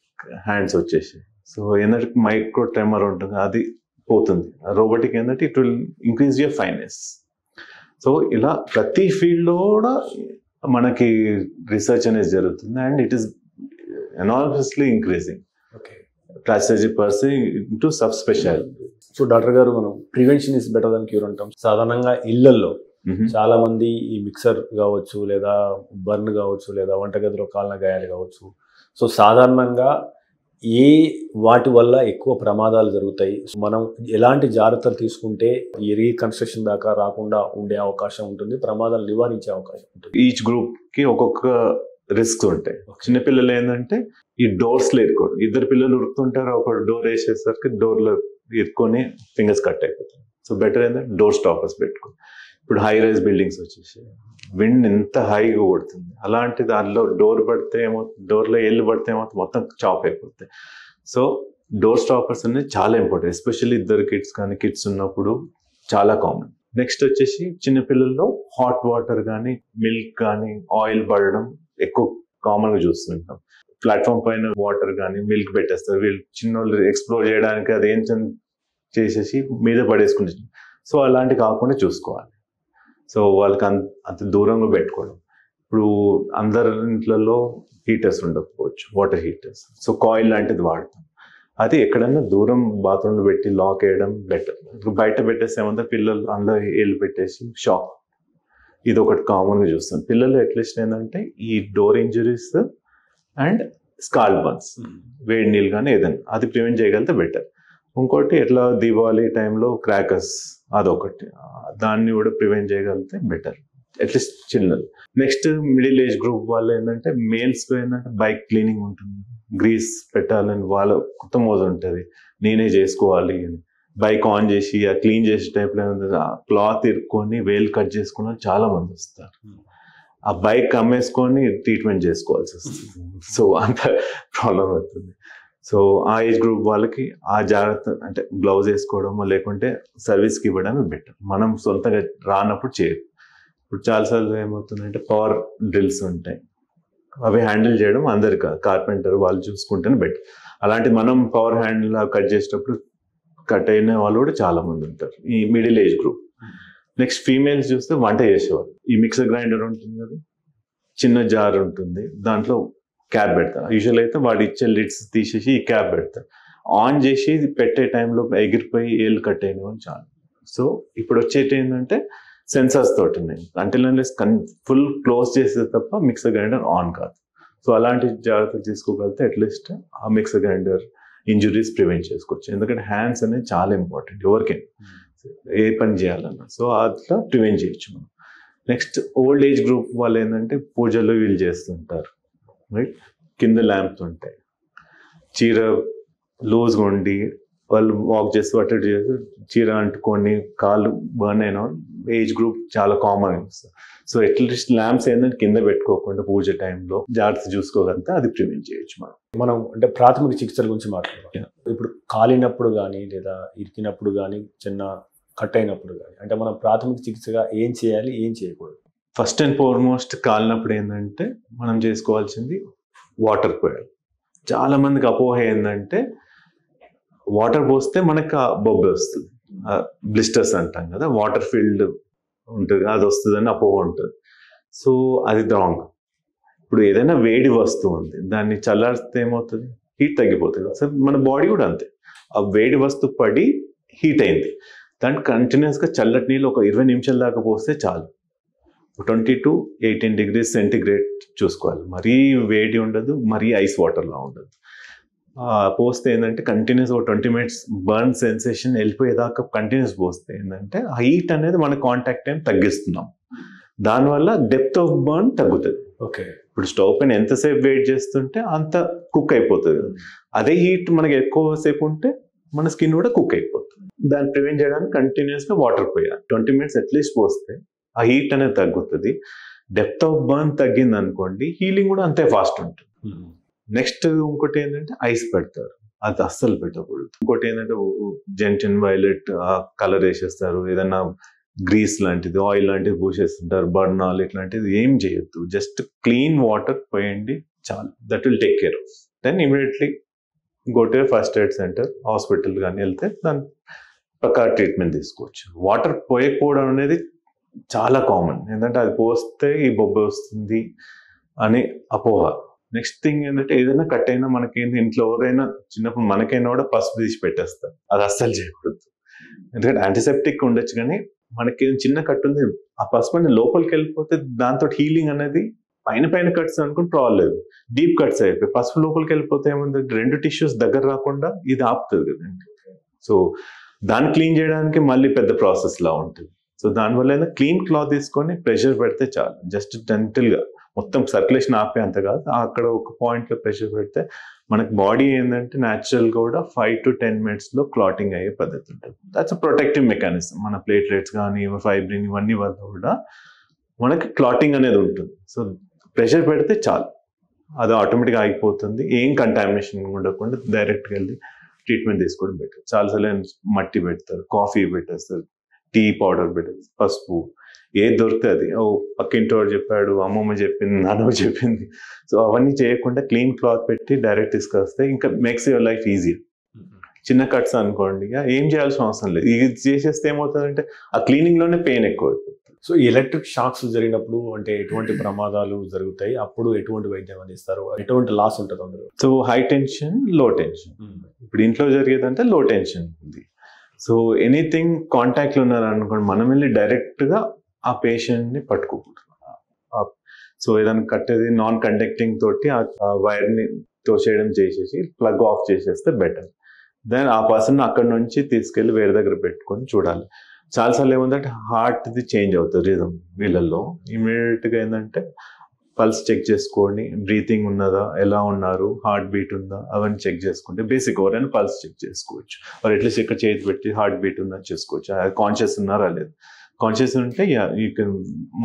హ్యాండ్స్ వచ్చేసాయి. సో ఏంటంటే మైక్రో ట్రెమర్ ఉంటుంది, అది పోతుంది. రోబోటిక్ ఏంటంటే it will increase your finesse. So ఇలా ప్రతి ఫీల్డ్లో కూడా మనకి రీసెర్చ్ అనేది జరుగుతుంది and it is enormously increasing. Okay. Plastic surgery per se into sub speciality. So doctor గారు, మనం prevention is better then cure అంటాం. సాధారణంగా ఇళ్లలో చాలా మంది ఈ మిక్సర్ కావచ్చు, లేదా బర్న్ కావచ్చు, లేదా వంటగదిలో కాలిన గాయాలు కావచ్చు, సో సాధారణంగా వాటి వల్ల ఎక్కువ ప్రమాదాలు జరుగుతాయి? మనం ఎలాంటి జాగ్రత్తలు తీసుకుంటే ఈ రీకన్స్ట్రక్షన్ దాకా రాకుండా ఉండే అవకాశం ఉంటుంది, ప్రమాదాలు నివారించే అవకాశం ఉంటుంది? ఈచ్ గ్రూప్ కి ఒక్కొక్క రిస్క్ ఉంటాయి. చిన్నపిల్లలు ఏంటంటే ఈ డోర్స్లో ఇరుకోడు, ఇద్దరు పిల్లలు ఉరుకుతుంటారు, ఒక డోర్ వేసేసరికి డోర్లో ఇరుకొని ఫింగర్స్ కట్ అయిపోతాయి. సో బెటర్ ఏంటంటే డోర్ స్టాపర్స్ పెట్టుకో. ఇప్పుడు హై రైజ్ బిల్డింగ్స్ వచ్చేసి విండ్ ఎంత హైగా కొడుతుంది, అలాంటి దానిలో డోర్ పడితే డోర్లో ఎల్లు పడితే మొత్తం చాప్ అయిపోతాయి. సో డోర్ స్టాపర్స్ అనేది చాలా ఇంపార్టెంట్, ఎస్పెషల్లీ ఇద్దరు కిడ్స్ ఉన్నప్పుడు చాలా కామన్. నెక్స్ట్ వచ్చేసి చిన్నపిల్లల్లో హాట్ వాటర్ కానీ మిల్క్ కానీ ఆయిల్ పడడం ఎక్కువ కామన్గా చూస్తుంటాం. ప్లాట్ఫామ్ పైన వాటర్ కానీ మిల్క్ పెట్టేస్తారు, వీళ్ళు చిన్నోళ్ళు ఎక్స్ప్లోర్ చేయడానికి అదేం చేసేసి మీద పడేసుకుంటారు. సో అలాంటి కాకుండా చూసుకోవాలి. సో వాళ్ళకి అంత దూరంగా పెట్టుకోవడం. ఇప్పుడు అందరి ఇంట్లలో హీటర్స్ ఉండకపోవచ్చు, వాటర్ హీటర్స్. సో కాయిల్ లాంటిది వాడతాం, అది ఎక్కడన్నా దూరం బాత్రూంలో పెట్టి లాక్ వేయడం బెటర్. ఇప్పుడు బయట పెట్టేసేమంతా పిల్లలు అందులో ఏళ్ళు పెట్టేసి షాక్, ఇది ఒకటి కామన్గా చూస్తాం. పిల్లలు అట్లీస్ట్ ఏంటంటే ఈ డోర్ ఇంజరీస్ అండ్ స్కాల్డ్ బర్న్స్, వేడి నీళ్ళు కానీ ఏదైనా అది ప్రివెంట్ చేయగలిగితే బెటర్. ఇంకోటి ఎట్లా దీపావళి టైంలో క్రాకర్స్, అదొకటి, దాన్ని కూడా ప్రివెంట్ చేయగలిగితే బెటర్, అట్లీస్ట్ చిన్నది. నెక్స్ట్ మిడిల్ ఏజ్ గ్రూప్ వాళ్ళు ఏంటంటే మేల్స్ ఏంటంటే బైక్ క్లీనింగ్ ఉంటుంది, గ్రీస్ పెట్టాలని వాళ్ళ కొత్త మోజు ఉంటుంది, నేనే చేసుకోవాలి అని. బైక్ ఆన్ చేసి ఆ క్లీన్ చేసే టైప్లో క్లాత్ ఇరుక్కొని వేలు కట్ చేసుకుని చాలా మంది వస్తారు. ఆ బైక్ అమ్మేసుకొని ట్రీట్మెంట్ చేసుకోవాల్సి వస్తుంది. సో అంత ప్రాబ్లం అవుతుంది. సో ఆ ఏజ్ గ్రూప్ వాళ్ళకి ఆ జాగ్రత్త అంటే గ్లౌజ్ వేసుకోవడమో లేకుంటే సర్వీస్కి ఇవ్వడమే బెటర్. మనం సొంతంగా రానప్పుడు చేయదు. ఇప్పుడు చాలాసార్లు ఏమవుతుందంటే పవర్ డ్రిల్స్ ఉంటాయి, అవి హ్యాండిల్ చేయడం అందరు కార్పెంటర్ వాళ్ళు చూసుకుంటేనే బెటర్. అలాంటి మనం పవర్ హ్యాండిల్ కట్ చేసేటప్పుడు కట్ అయిన వాళ్ళు కూడా చాలా మంది ఉంటారు ఈ middle age group. Next females చూస్తే వంట చేసేవాళ్ళు. ఈ మిక్సర్ గ్రైండర్ ఉంటుంది కదా, చిన్న జార్ ఉంటుంది, దాంట్లో క్యాప్ పెడతారు. యూజువల్ అయితే వాడు ఇచ్చే లిడ్స్ తీసేసి ఈ క్యాప్ పెడతారు. ఆన్ చేసి పెట్టే టైంలో ఎగిరిపోయి ఏళ్ళు కట్ అయిన వాళ్ళు చాలా. సో ఇప్పుడు వచ్చేటి ఏంటంటే సెన్సార్స్ తోటి ఉన్నాయి. అంటిల్ ఫుల్ క్లోజ్ చేస్తే తప్ప మిక్సర్ గ్రైండర్ ఆన్ కాదు. సో అలాంటి జాగ్రత్తలు తీసుకోగలిగితే అట్లీస్ట్ ఆ మిక్సర్ గ్రైండర్ ఇంజురీస్ ప్రివెంట్ చేసుకోవచ్చు. ఎందుకంటే హ్యాండ్స్ అనేది చాలా ఇంపార్టెంట్ ఎవరికైనా ఏ పని చేయాలన్నా. సో అట్లా ప్రివెంట్ చేయొచ్చు మనం. నెక్స్ట్ ఓల్డ్ ఏజ్ గ్రూప్ వాళ్ళు ఏంటంటే పూజలు వీళ్ళు చేస్తుంటారు, రైట్? కింద ల్యాంప్స్ ఉంటాయి, చీర లూజ్గా ఉండి వాళ్ళు వాక్ చేస్తూ అటు చేస్తూ చీర అంటుకొని కాళ్ళు బర్న్ అయిన ఏజ్ గ్రూప్ చాలా కామన్. సో అట్లీస్ట్ ల్యాంప్స్ ఏంటంటే కింద పెట్టుకోకుండా పూజ టైంలో జాగ్రత్త చూసుకోగలిగితే అది ప్రివెంట్ చేయొచ్చు మనం. అంటే ప్రాథమిక చికిత్సల గురించి మాట్లాడదాం. ఇప్పుడు కాలినప్పుడు కానీ లేదా ఇరికినప్పుడు కానీ చిన్న కట్ అయినప్పుడు కానీ అంటే మనం ప్రాథమిక చికిత్సగా ఏం చేయాలి, ఏం చేయకూడదు? ఫస్ట్ అండ్ ఫార్మోస్ట్ కాలినప్పుడు ఏంటంటే మనం చేసుకోవాల్సింది వాటర్ పోయాలి. చాలా మందికి అపోహ ఏంటంటే వాటర్ పోస్తే మనకు బొబ్బే వస్తుంది, బ్లిస్టర్స్ అంటాం కదా, వాటర్ ఫీల్డ్ ఉంటుంది అది వస్తుందని అపోహ ఉంటుంది. సో అది రాంగ్. ఇప్పుడు ఏదైనా వేడి వస్తువు ఉంది, దాన్ని చల్లారిస్తే ఏమవుతుంది, హీట్ తగ్గిపోతుంది. సో మన బాడీ కూడా అంతే, ఆ వేడి వస్తువు పడి హీట్ అయింది, దాన్ని కంటిన్యూస్గా చల్లటి నీళ్ళు ఒక 20 నిమిషాల దాకా పోస్తే చాలు. 20 to 18 degrees సెంటిగ్రేడ్ చూసుకోవాలి. మరీ వేడి ఉండదు, మరీ ఐస్ వాటర్లా ఉండదు. పోస్తే ఏంటంటే కంటిన్యూస్ ఒక 20 minutes బర్న్ సెన్సేషన్ వెళ్ళిపోయేదాకా కంటిన్యూస్ పోస్తే ఏంటంటే ఆ హీట్ అనేది మన కాంటాక్ట్ టైం తగ్గిస్తున్నాం, దానివల్ల డెప్త్ ఆఫ్ బర్న్ తగ్గుతుంది. ఓకే, ఇప్పుడు స్టవ్ పైన ఎంతసేపు వెయిట్ చేస్తుంటే అంత కుక్ అయిపోతుంది కదా. అదే హీట్ మనకి ఎక్కువసేపు ఉంటే మన స్కిన్ కూడా కుక్ అయిపోతుంది. దాన్ని ప్రివెంట్ చేయడానికి కంటిన్యూస్గా వాటర్ పోయాలి. 20 minutes అట్లీస్ట్ పోస్తే ఆ హీట్ అనేది తగ్గుతుంది. డెప్త్ ఆఫ్ బర్న్ తగ్గింది అనుకోండి, హీలింగ్ కూడా అంతే ఫాస్ట్ ఉంటుంది. నెక్స్ట్ ఇంకోటి ఏంటంటే ఐస్ పెడతారు, అది అస్సలు పెట్టకూడదు. ఇంకోటి ఏంటంటే జెంటిన్ వైలెట్ కలర్ వేసేస్తారు, ఏదైనా గ్రీస్ లాంటిది ఆయిల్ లాంటిది పూసేస్తుంటారు, బర్నాల్ ఇట్లాంటిది ఏం చేయొద్దు. జస్ట్ క్లీన్ వాటర్ పోయండి చాలు, that will take care. Then immediately go to first aid centre, hospital కానీ వెళ్తే దాని ప్రకారం ట్రీట్మెంట్ తీసుకోవచ్చు. వాటర్ పోయకపోవడం అనేది చాలా కామన్, ఎందుకంటే అది పోస్తే ఈ బొబ్బ వస్తుంది అని అపోహ. నెక్స్ట్ థింగ్ ఏంటంటే ఏదైనా కట్ అయినా మనకేంటి ఇంట్లో ఎవరైనా చిన్నప్పుడు మనకైనా కూడా పసుపు తీసి పెట్టేస్తారు, అది అస్సలు చేయకూడదు. ఎందుకంటే యాంటీసెప్టిక్ ఉండొచ్చు కానీ మనకి చిన్న కట్ ఉంది, ఆ పసుపు అనేది లోపలికి వెళ్ళిపోతే దాంతో హీలింగ్ అనేది పైన కట్స్ అనుకుని రాలేదు, డీప్ కట్స్ అయిపోయి పసుపు లోపలికి వెళ్ళిపోతే ఏముంది, 2 టిష్యూస్ దగ్గర రాకుండా ఇది ఆపుతుంది కదండి. సో దాన్ని క్లీన్ చేయడానికి మళ్ళీ పెద్ద ప్రాసెస్ లా ఉంటుంది. సో దానివల్ల క్లీన్ క్లాత్ తీసుకొని ప్రెషర్ పెడితే చాలు, జస్ట్ జెంటిల్గా, మొత్తం సర్క్యులేషన్ ఆపే అంత కాదు, అక్కడ ఒక పాయింట్లో ప్రెషర్ పెడితే మనకి బాడీ ఏంటంటే న్యాచురల్ కూడా 5 to 10 minutes క్లాటింగ్ అయ్యే పద్ధతి ఉంటుంది. That's protective mechanism. మన ప్లేట్లెట్స్ కానీ ఫైబ్రిన్ ఇవన్నీ వల్ల కూడా మనకి క్లాటింగ్ అనేది ఉంటుంది. సో ప్రెషర్ పెడితే చాలు, అది ఆటోమేటిక్గా ఆగిపోతుంది. ఏం కంటామినేషన్ ఉండకుండా డైరెక్ట్గా వెళ్ళి ట్రీట్మెంట్ తీసుకోవడం బెటర్. చాలాసార్లు మట్టి పెడతారు, కాఫీ పెట్టేస్తారు, టీ పౌడర్ పెట్టేస్తారు, పసుపు, ఏది దొరికితే అది, పక్కింటి వాడు చెప్పాడు, అమ్మమ్మ చెప్పింది, నాన్నమ్మ చెప్పింది. సో అవన్నీ చేయకుండా క్లీన్ క్లాత్ పెట్టి డైరెక్ట్ తీసుకొస్తే ఇంకా మేక్స్ యువర్ లైఫ్ ఈజీ. చిన్న కట్స్ అనుకోండి, ఏం చేయాల్సిన అవసరం లేదు, ఇది చేసేస్తే ఏమవుతుందంటే ఆ క్లీనింగ్లోనే పెయిన్ ఎక్కువ అయిపోతుంది. సో ఎలక్ట్రిక్ షాక్స్ జరిగినప్పుడు అంటే ఎటువంటి ప్రమాదాలు జరుగుతాయి, అప్పుడు ఎటువంటి వైద్యం అందిస్తారు, ఎటువంటి లాస్ ఉంటుంది అందులో? సో హై టెన్షన్, లో టెన్షన్. ఇప్పుడు ఇంట్లో జరిగేదంటే లో టెన్షన్ ఉంది. సో ఎనీథింగ్ కాంటాక్ట్లో ఉన్నారు అనుకోండి, మనం వెళ్ళి డైరెక్ట్గా ఆ పేషెంట్ని పట్టుకోకూడదు. సో ఏదైనా కట్టేది నాన్ కండక్టింగ్ తోటి ఆ వైర్ని తోసేయడం చేసేసి ప్లగ్ ఆఫ్ చేసేస్తే బెటర్. దెన్ ఆ పర్సన్ అక్కడ నుంచి తీసుకెళ్ళి వేరే దగ్గర పెట్టుకొని చూడాలి. చాలాసార్లు ఏముందంటే హార్ట్ది చేంజ్ అవుతుంది రిథమ్ వీళ్ళల్లో. ఇమీడియట్గా ఏంటంటే పల్స్ చెక్ చేసుకోండి, బ్రీతింగ్ ఉన్నదా, ఎలా ఉన్నారు, హార్ట్ బీట్ ఉందా, అవన్నీ చెక్ చేసుకుంటే బేసిక్ ఎవరైనా పల్స్ చెక్ చేసుకోవచ్చు. వారు అట్లీస్ట్ ఇక్కడ చేతి పెట్టి హార్ట్ బీట్ ఉందా చేసుకోవచ్చు, కాన్షియస్ ఉన్నారా లేదు. కాన్షియస్ ఉంటే యూ కెన్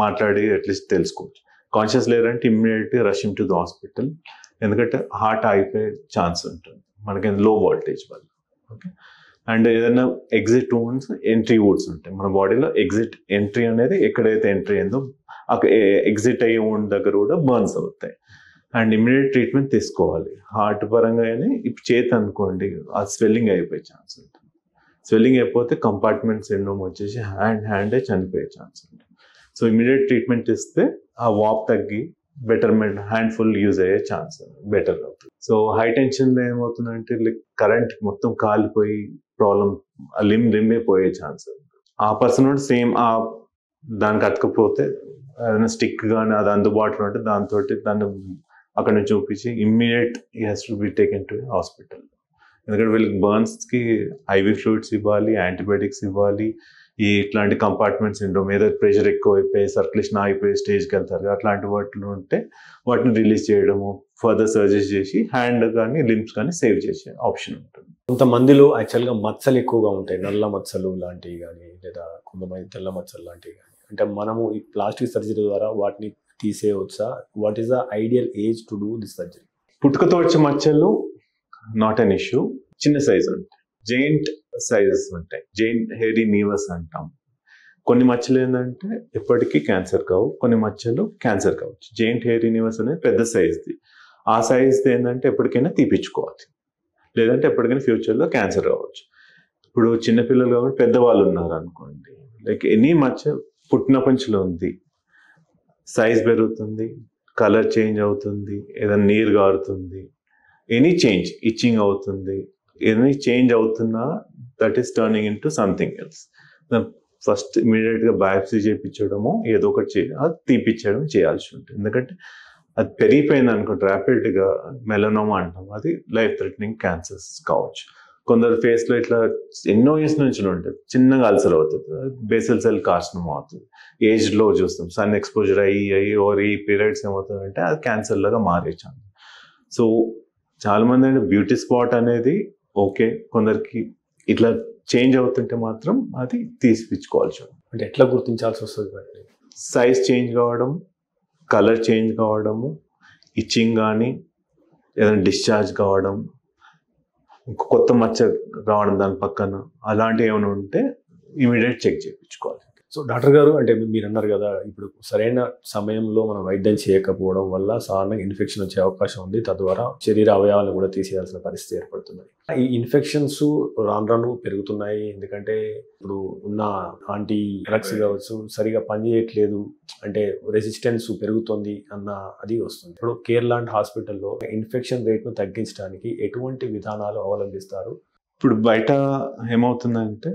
మాట్లాడి అట్లీస్ట్ తెలుసుకోవచ్చు. కాన్షియస్ లేరంటే ఇమ్మీడియట్గా రషింగ్ టు ద హాస్పిటల్, ఎందుకంటే హార్ట్ ఆగిపోయే ఛాన్స్ ఉంటుంది మనకి లో వోల్టేజ్ వల్ల. ఓకే, అండ్ ఏదైనా ఎగ్జిట్ వూండ్స్, ఎంట్రీ వూండ్స్ ఉంటాయి మన బాడీలో. ఎగ్జిట్ ఎంట్రీ అనేది ఎక్కడైతే ఎంట్రీ అయిందో ఎగ్జిట్ అయ్యే వూండ్ దగ్గర కూడా బర్న్స్ అవుతాయి. అండ్ ఇమ్మీడియట్ ట్రీట్మెంట్ తీసుకోవాలి. హార్ట్ పరంగా కానీ ఇప్పుడు చేతి అనుకోండి, ఆ స్వెల్లింగ్ అయిపోయే ఛాన్స్ ఉంటుంది. స్వెల్లింగ్ అయిపోతే కంపార్ట్మెంట్ సిండ్రోమ్ వచ్చేసి హ్యాండే చనిపోయే ఛాన్స్ ఉంటుంది. సో ఇమ్మీడియట్ ట్రీట్మెంట్ ఇస్తే ఆ వాప్ తగ్గి బెటర్మెంట్ హ్యాండ్ఫుల్ యూజ్ అయ్యే ఛాన్స్ బెటర్ అవుతుంది. సో హై టెన్షన్లో ఏమవుతుందంటే లైక్ కరెంట్ మొత్తం కాలిపోయి ప్రాబ్లం, లిమ్మే పోయే ఛాన్స్. ఆ పర్సన్ కూడా సేమ్ దానికి అతకపోతే ఏదైనా స్టిక్ కానీ అది అందుబాటులో ఉంటే దాంతో దాన్ని అక్కడ నుంచి చూపించి immediate he has to be taken to hospital. ఎందుకంటే వీళ్ళకి బర్న్స్కి ఐవీ ఫ్లూయిడ్స్ ఇవ్వాలి, యాంటీబయాటిక్స్ ఇవ్వాలి. ఇట్లాంటి కంపార్ట్మెంట్ సిండ్రోమ్, ఏదో ప్రెషర్ ఎక్కువ అయిపోయి సర్క్యులేషన్ ఆగిపోయి స్టేజ్కి వెళ్తారు, అట్లాంటి వాటిలో ఉంటే వాటిని రిలీజ్ చేయడము, ఫర్దర్ సర్జరీస్ చేసి హ్యాండ్ కానీ లింబ్స్ కానీ సేవ్ చేసే ఆప్షన్ ఉంటుంది. కొంతమందిలో యాక్చువల్గా మచ్చలు ఎక్కువగా ఉంటాయి, నల్ల మచ్చలు లాంటివి కానీ లేదా కొంతమంది తెల్ల మచ్చలు లాంటివి కానీ. అంటే మనము ఈ ప్లాస్టిక్ సర్జరీ ద్వారా వాటిని తీసేయవచ్చా? What is the ideal age to do this surgery? పుట్టుకతో వచ్చే మచ్చలు నాట్ అన్ ఇష్యూ. చిన్న సైజు ఉంటాయి, జెయింట్ సైజెస్ ఉంటాయి, జెయింట్ హెయిరీ నీవస్ అంటాం. కొన్ని మచ్చలు ఏంటంటే ఎప్పటికీ క్యాన్సర్ కావు, కొన్ని మచ్చలు క్యాన్సర్ కావచ్చు. జెయింట్ హెయిరీ నీవస్ అనేది పెద్ద సైజ్ది. ఆ సైజ్ది ఏంటంటే ఎప్పటికైనా తీపించుకోవాలి, లేదంటే ఎప్పటికైనా ఫ్యూచర్లో క్యాన్సర్ కావచ్చు. ఇప్పుడు చిన్నపిల్లలు కాబట్టి పెద్దవాళ్ళు ఉన్నారు అనుకోండి, లైక్ ఎనీ మచ్చ పుట్టినప్పటి నుంచిలో ఉంది, సైజ్ పెరుగుతుంది, కలర్ చేంజ్ అవుతుంది, ఏదైనా నీరు గారుతుంది, ఎనీ చేంజ్, ఇచ్చింగ్ అవుతుంది, ఎనీ చేంజ్ అవుతున్నా that is turning in to something else. First ఇమీడియట్గా బయాప్సీ చేయించడము, ఏదో ఒకటి అది తీపిచ్చడం చేయాల్సి ఉంటుంది. ఎందుకంటే అది పెరిగిపోయింది అనుకోండి ర్యాపిడ్గా, మెలనోమా అంటాం, అది లైఫ్ థ్రెటనింగ్ క్యాన్సర్స్ కావచ్చు. కొందరు ఫేస్లో ఇట్లా ఎన్నో ఇయర్స్ నుంచి ఉంటుంది, చిన్నగా అల్సర్ అవుతుంది, బేసల్ సెల్ కార్సినోమా అవుతుంది. ఏజ్లో చూస్తాం సన్ ఎక్స్పోజర్ అయ్యి ఓవర్ ఈ పీరియడ్స్ ఏమవుతుందంటే అది క్యాన్సర్ లాగా మారే ఛాన్స్. సో చాలామంది అంటే బ్యూటీ స్పాట్ అనేది ఓకే, కొందరికి ఇట్లా చేంజ్ అవుతుంటే మాత్రం అది తీసిపించుకోవాల్సి ఉంటుంది. అంటే ఎట్లా గుర్తించాల్సి వస్తుంది? సైజ్ చేంజ్ కావడం, కలర్ చేంజ్ కావడము, ఇచ్చింగ్ కానీ ఏదైనా డిశ్చార్జ్ కావడం, కొత్త మచ్చ రావడం దాని పక్కన, అలాంటివి ఏమైనా ఉంటే ఇమీడియట్ చెక్ చేయించుకోవాలి. సో డాక్టర్ గారు, అంటే మీరు అన్నారు కదా, ఇప్పుడు సరైన సమయంలో మనం వైద్యం చేయకపోవడం వల్ల సాధారణంగా ఇన్ఫెక్షన్ వచ్చే అవకాశం ఉంది, తద్వారా శరీర అవయవాలను కూడా తీసేయాల్సిన పరిస్థితి ఏర్పడుతుంది. ఈ ఇన్ఫెక్షన్స్ రాను పెరుగుతున్నాయి, ఎందుకంటే ఇప్పుడు ఉన్న యాంటీ డ్రగ్స్ కావచ్చు సరిగా పనిచేయట్లేదు, అంటే రెసిస్టెన్స్ పెరుగుతుంది అన్న అది వస్తుంది. ఇప్పుడు కేర్లాండ్ హాస్పిటల్లో ఇన్ఫెక్షన్ రేట్ను తగ్గించడానికి ఎటువంటి విధానాలు అవలంబిస్తారు? ఇప్పుడు బయట ఏమవుతుందంటే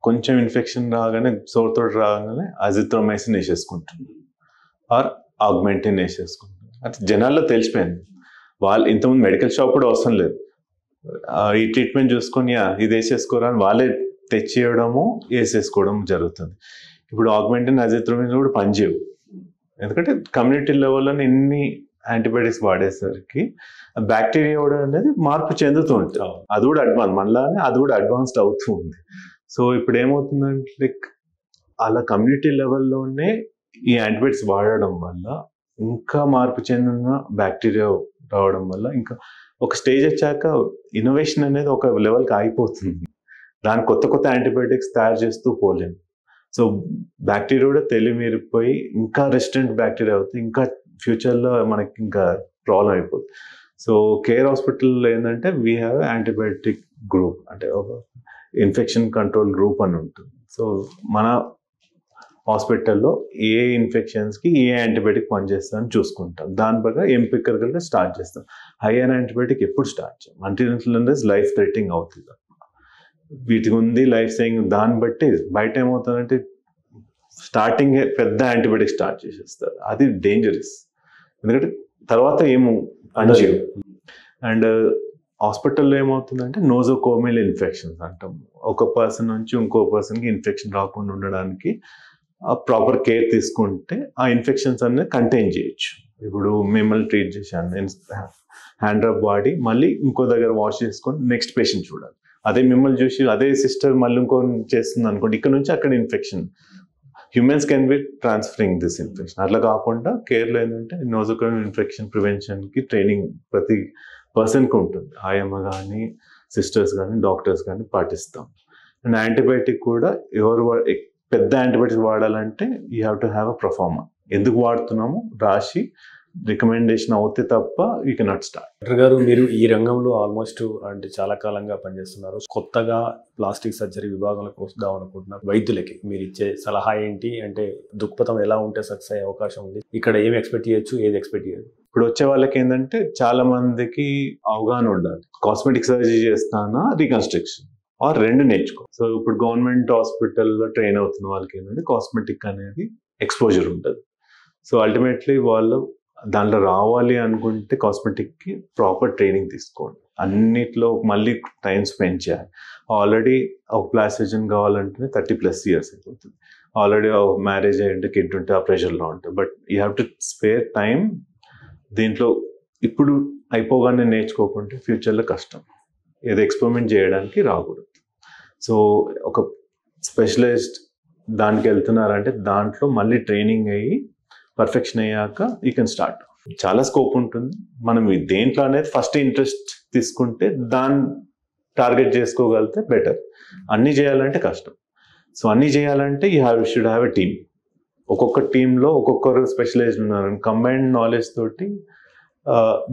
కొంచెం ఇన్ఫెక్షన్ రాగానే, సోర్తో రాగానే అజిత్రోమైసిన్ వేసేసుకుంటుంది, ఆర్ ఆగ్మెంటిన్ వేసేసుకుంటుంది. అది జనాల్లో తెలిసిపోయింది. వాళ్ళు ఇంతకుముందు మెడికల్ షాప్ కూడా అవసరం లేదు, ఈ ట్రీట్మెంట్ చూసుకొని ఇది వేసేసుకోరా అని వాళ్ళే తెచ్చేయడము వేసేసుకోవడం జరుగుతుంది. ఇప్పుడు ఆగ్మెంటిన్, అజిత్రోమైసిన్ కూడా పనిచేయవు, ఎందుకంటే కమ్యూనిటీ లెవెల్లో ఎన్ని యాంటీబయాటిక్స్ వాడేసరికి బ్యాక్టీరియా కూడా అనేది మార్పు చెందుతూ ఉంటుంది. అది కూడా మనలానే అది కూడా అడ్వాన్స్డ్ అవుతూ ఉంది. సో ఇప్పుడు ఏమవుతుందంటే లైక్ అలా కమ్యూనిటీ లెవెల్లోనే ఈ యాంటీబయాటిక్స్ వాడడం వల్ల ఇంకా మార్పు చెందిన బ్యాక్టీరియా రావడం వల్ల ఇంకా ఒక స్టేజ్ వచ్చాక ఇన్నోవేషన్ అనేది ఒక లెవెల్కి ఆగిపోతుంది. దాని కొత్త కొత్త యాంటీబయాటిక్స్ తయారు చేస్తూ పోలేము. సో బ్యాక్టీరియా కూడా తెలివిమీరిపోయి ఇంకా రెసిస్టెంట్ బ్యాక్టీరియా అవుతుంది, ఇంకా ఫ్యూచర్లో మనకి ఇంకా ప్రాబ్లం అయిపోతుంది. సో కేర్ హాస్పిటల్లో ఏంటంటే వీ హ్యావ్ యాంటీబయాటిక్ గ్రూప్, అంటే ఒక ఇన్ఫెక్షన్ కంట్రోల్ గ్రూప్ అని ఉంటుంది. సో మన హాస్పిటల్లో ఏ ఇన్ఫెక్షన్స్కి ఏ యాంటీబయాటిక్ పనిచేస్తుందని చూసుకుంటాం, దాని ప్రకారం ఎంపికల్గా స్టార్ట్ చేస్తాం. హైయర్ యాంటీబయాటిక్ ఎప్పుడు స్టార్ట్ చేయం, అంటిల్ లైఫ్ థ్రెటనింగ్ అవుతుంది. వీటికి ఉంది లైఫ్ సేవింగ్, దాన్ని బట్టి బయట ఏమవుతుందంటే స్టార్టింగ్ పెద్ద యాంటీబయాటిక్ స్టార్ట్ చేసేస్తారు, అది డేంజరస్, ఎందుకంటే తర్వాత ఏమో పనిచేయవు. అండ్ హాస్పిటల్లో ఏమవుతుందంటే నోజోకోమియల్ ఇన్ఫెక్షన్స్ అంటాం, ఒక పర్సన్ నుంచి ఇంకో పర్సన్కి ఇన్ఫెక్షన్ రాకుండా ఉండడానికి ప్రాపర్ కేర్ తీసుకుంటే ఆ ఇన్ఫెక్షన్స్ అనేది కంటైన్ చేయొచ్చు. ఇప్పుడు మిమ్మల్ని ట్రీట్ చేశాను నేను, హ్యాండ్ రబ్ వాడి మళ్ళీ ఇంకో దగ్గర వాష్ చేసుకొని నెక్స్ట్ పేషెంట్ చూడాలి. అదే మిమ్మల్ని చూసి అదే సిస్టర్ మళ్ళీ ఇంకో చేస్తుంది అనుకోండి, ఇక్కడ నుంచి అక్కడ infection humans can be transferring this infection. అట్లా కాకుండా కేర్లో ఏంటంటే నోజోకోమియల్ ఇన్ఫెక్షన్ ప్రివెన్షన్కి ట్రైనింగ్ ప్రతి పర్సన్కి ఉంటుంది. ఆయమ్మ కానీ సిస్టర్స్ కానీ డాక్టర్స్ కానీ పాటిస్తాం. అండ్ యాంటీబయాటిక్ కూడా పెద్ద యాంటీబయాటిక్ వాడాలంటే you have to have a proforma. ఎందుకు వాడుతున్నాము రాసి రికమెండేషన్ అవుతే తప్ప యూ కెనాట్ స్టార్ట్. డాక్టర్ గారు, మీరు ఈ రంగంలో ఆల్మోస్ట్ అంటే చాలా కాలంగా పనిచేస్తున్నారు. కొత్తగా ప్లాస్టిక్ సర్జరీ విభాగంలోకి వద్దాం అనుకుంటున్నారు వైద్యులకి మీరు ఇచ్చే సలహా ఏంటి? అంటే దృక్పథం ఎలా ఉంటే సక్సెస్ అయ్యే అవకాశం ఉంది? ఇక్కడ ఏం ఎక్స్పెక్ట్ చేయొచ్చు, ఏది ఎక్స్పెక్ట్ చేయదు? ఇప్పుడు వచ్చే వాళ్ళకి ఏంటంటే చాలా మందికి అవగాహన ఉండాలి. కాస్మెటిక్ సర్జరీ చేస్తానా రీకన్స్ట్రక్షన్ ఆర్ రెండు నేర్చుకో. సో ఇప్పుడు గవర్నమెంట్ హాస్పిటల్లో ట్రైన్ అవుతున్న వాళ్ళకి ఏంటంటే కాస్మెటిక్ అనేది ఎక్స్పోజర్ ఉంటుంది. సో అల్టిమేట్లీ వాళ్ళు దాంట్లో రావాలి అనుకుంటే కాస్మెటిక్కి ప్రాపర్ ట్రైనింగ్ తీసుకోండి. అన్నిట్లో మళ్ళీ టైం స్పెండ్ చేయాలి. ఆల్రెడీ ఒక ప్లాస్టిక్ సర్జన్ కావాలంటే 30+ years అయిపోతుంది. ఆల్రెడీ మ్యారేజ్ అయ్యింటే కిడ్ ఉంటే ఆ ప్రెషర్లో ఉంటుంది. But you have to spare time. దీంట్లో ఇప్పుడు అయిపోగానే నేర్చుకోకుంటే ఫ్యూచర్లో కష్టం. ఏదో ఎక్స్పెరిమెంట్ చేయడానికి రాకూడదు. సో ఒక స్పెషలిస్ట్ దానికి వెళ్తున్నారంటే దాంట్లో మళ్ళీ ట్రైనింగ్ అయ్యి పర్ఫెక్షన్ అయ్యాక యూ కెన్ స్టార్ట్. చాలా స్కోప్ ఉంటుంది. మనం దేంట్లో అనేది ఫస్ట్ ఇంట్రెస్ట్ తీసుకుంటే దాన్ని టార్గెట్ చేసుకోగలిగితే బెటర్. అన్నీ చేయాలంటే కష్టం. సో అన్నీ చేయాలంటే షుడ్ హ్యావ్ ఎ టీమ్. ఒక్కొక్క టీంలో ఒక్కొక్కరు స్పెషలైజ్డ్ ఉన్నారు. కంబైన్డ్ నాలెడ్జ్ తోటి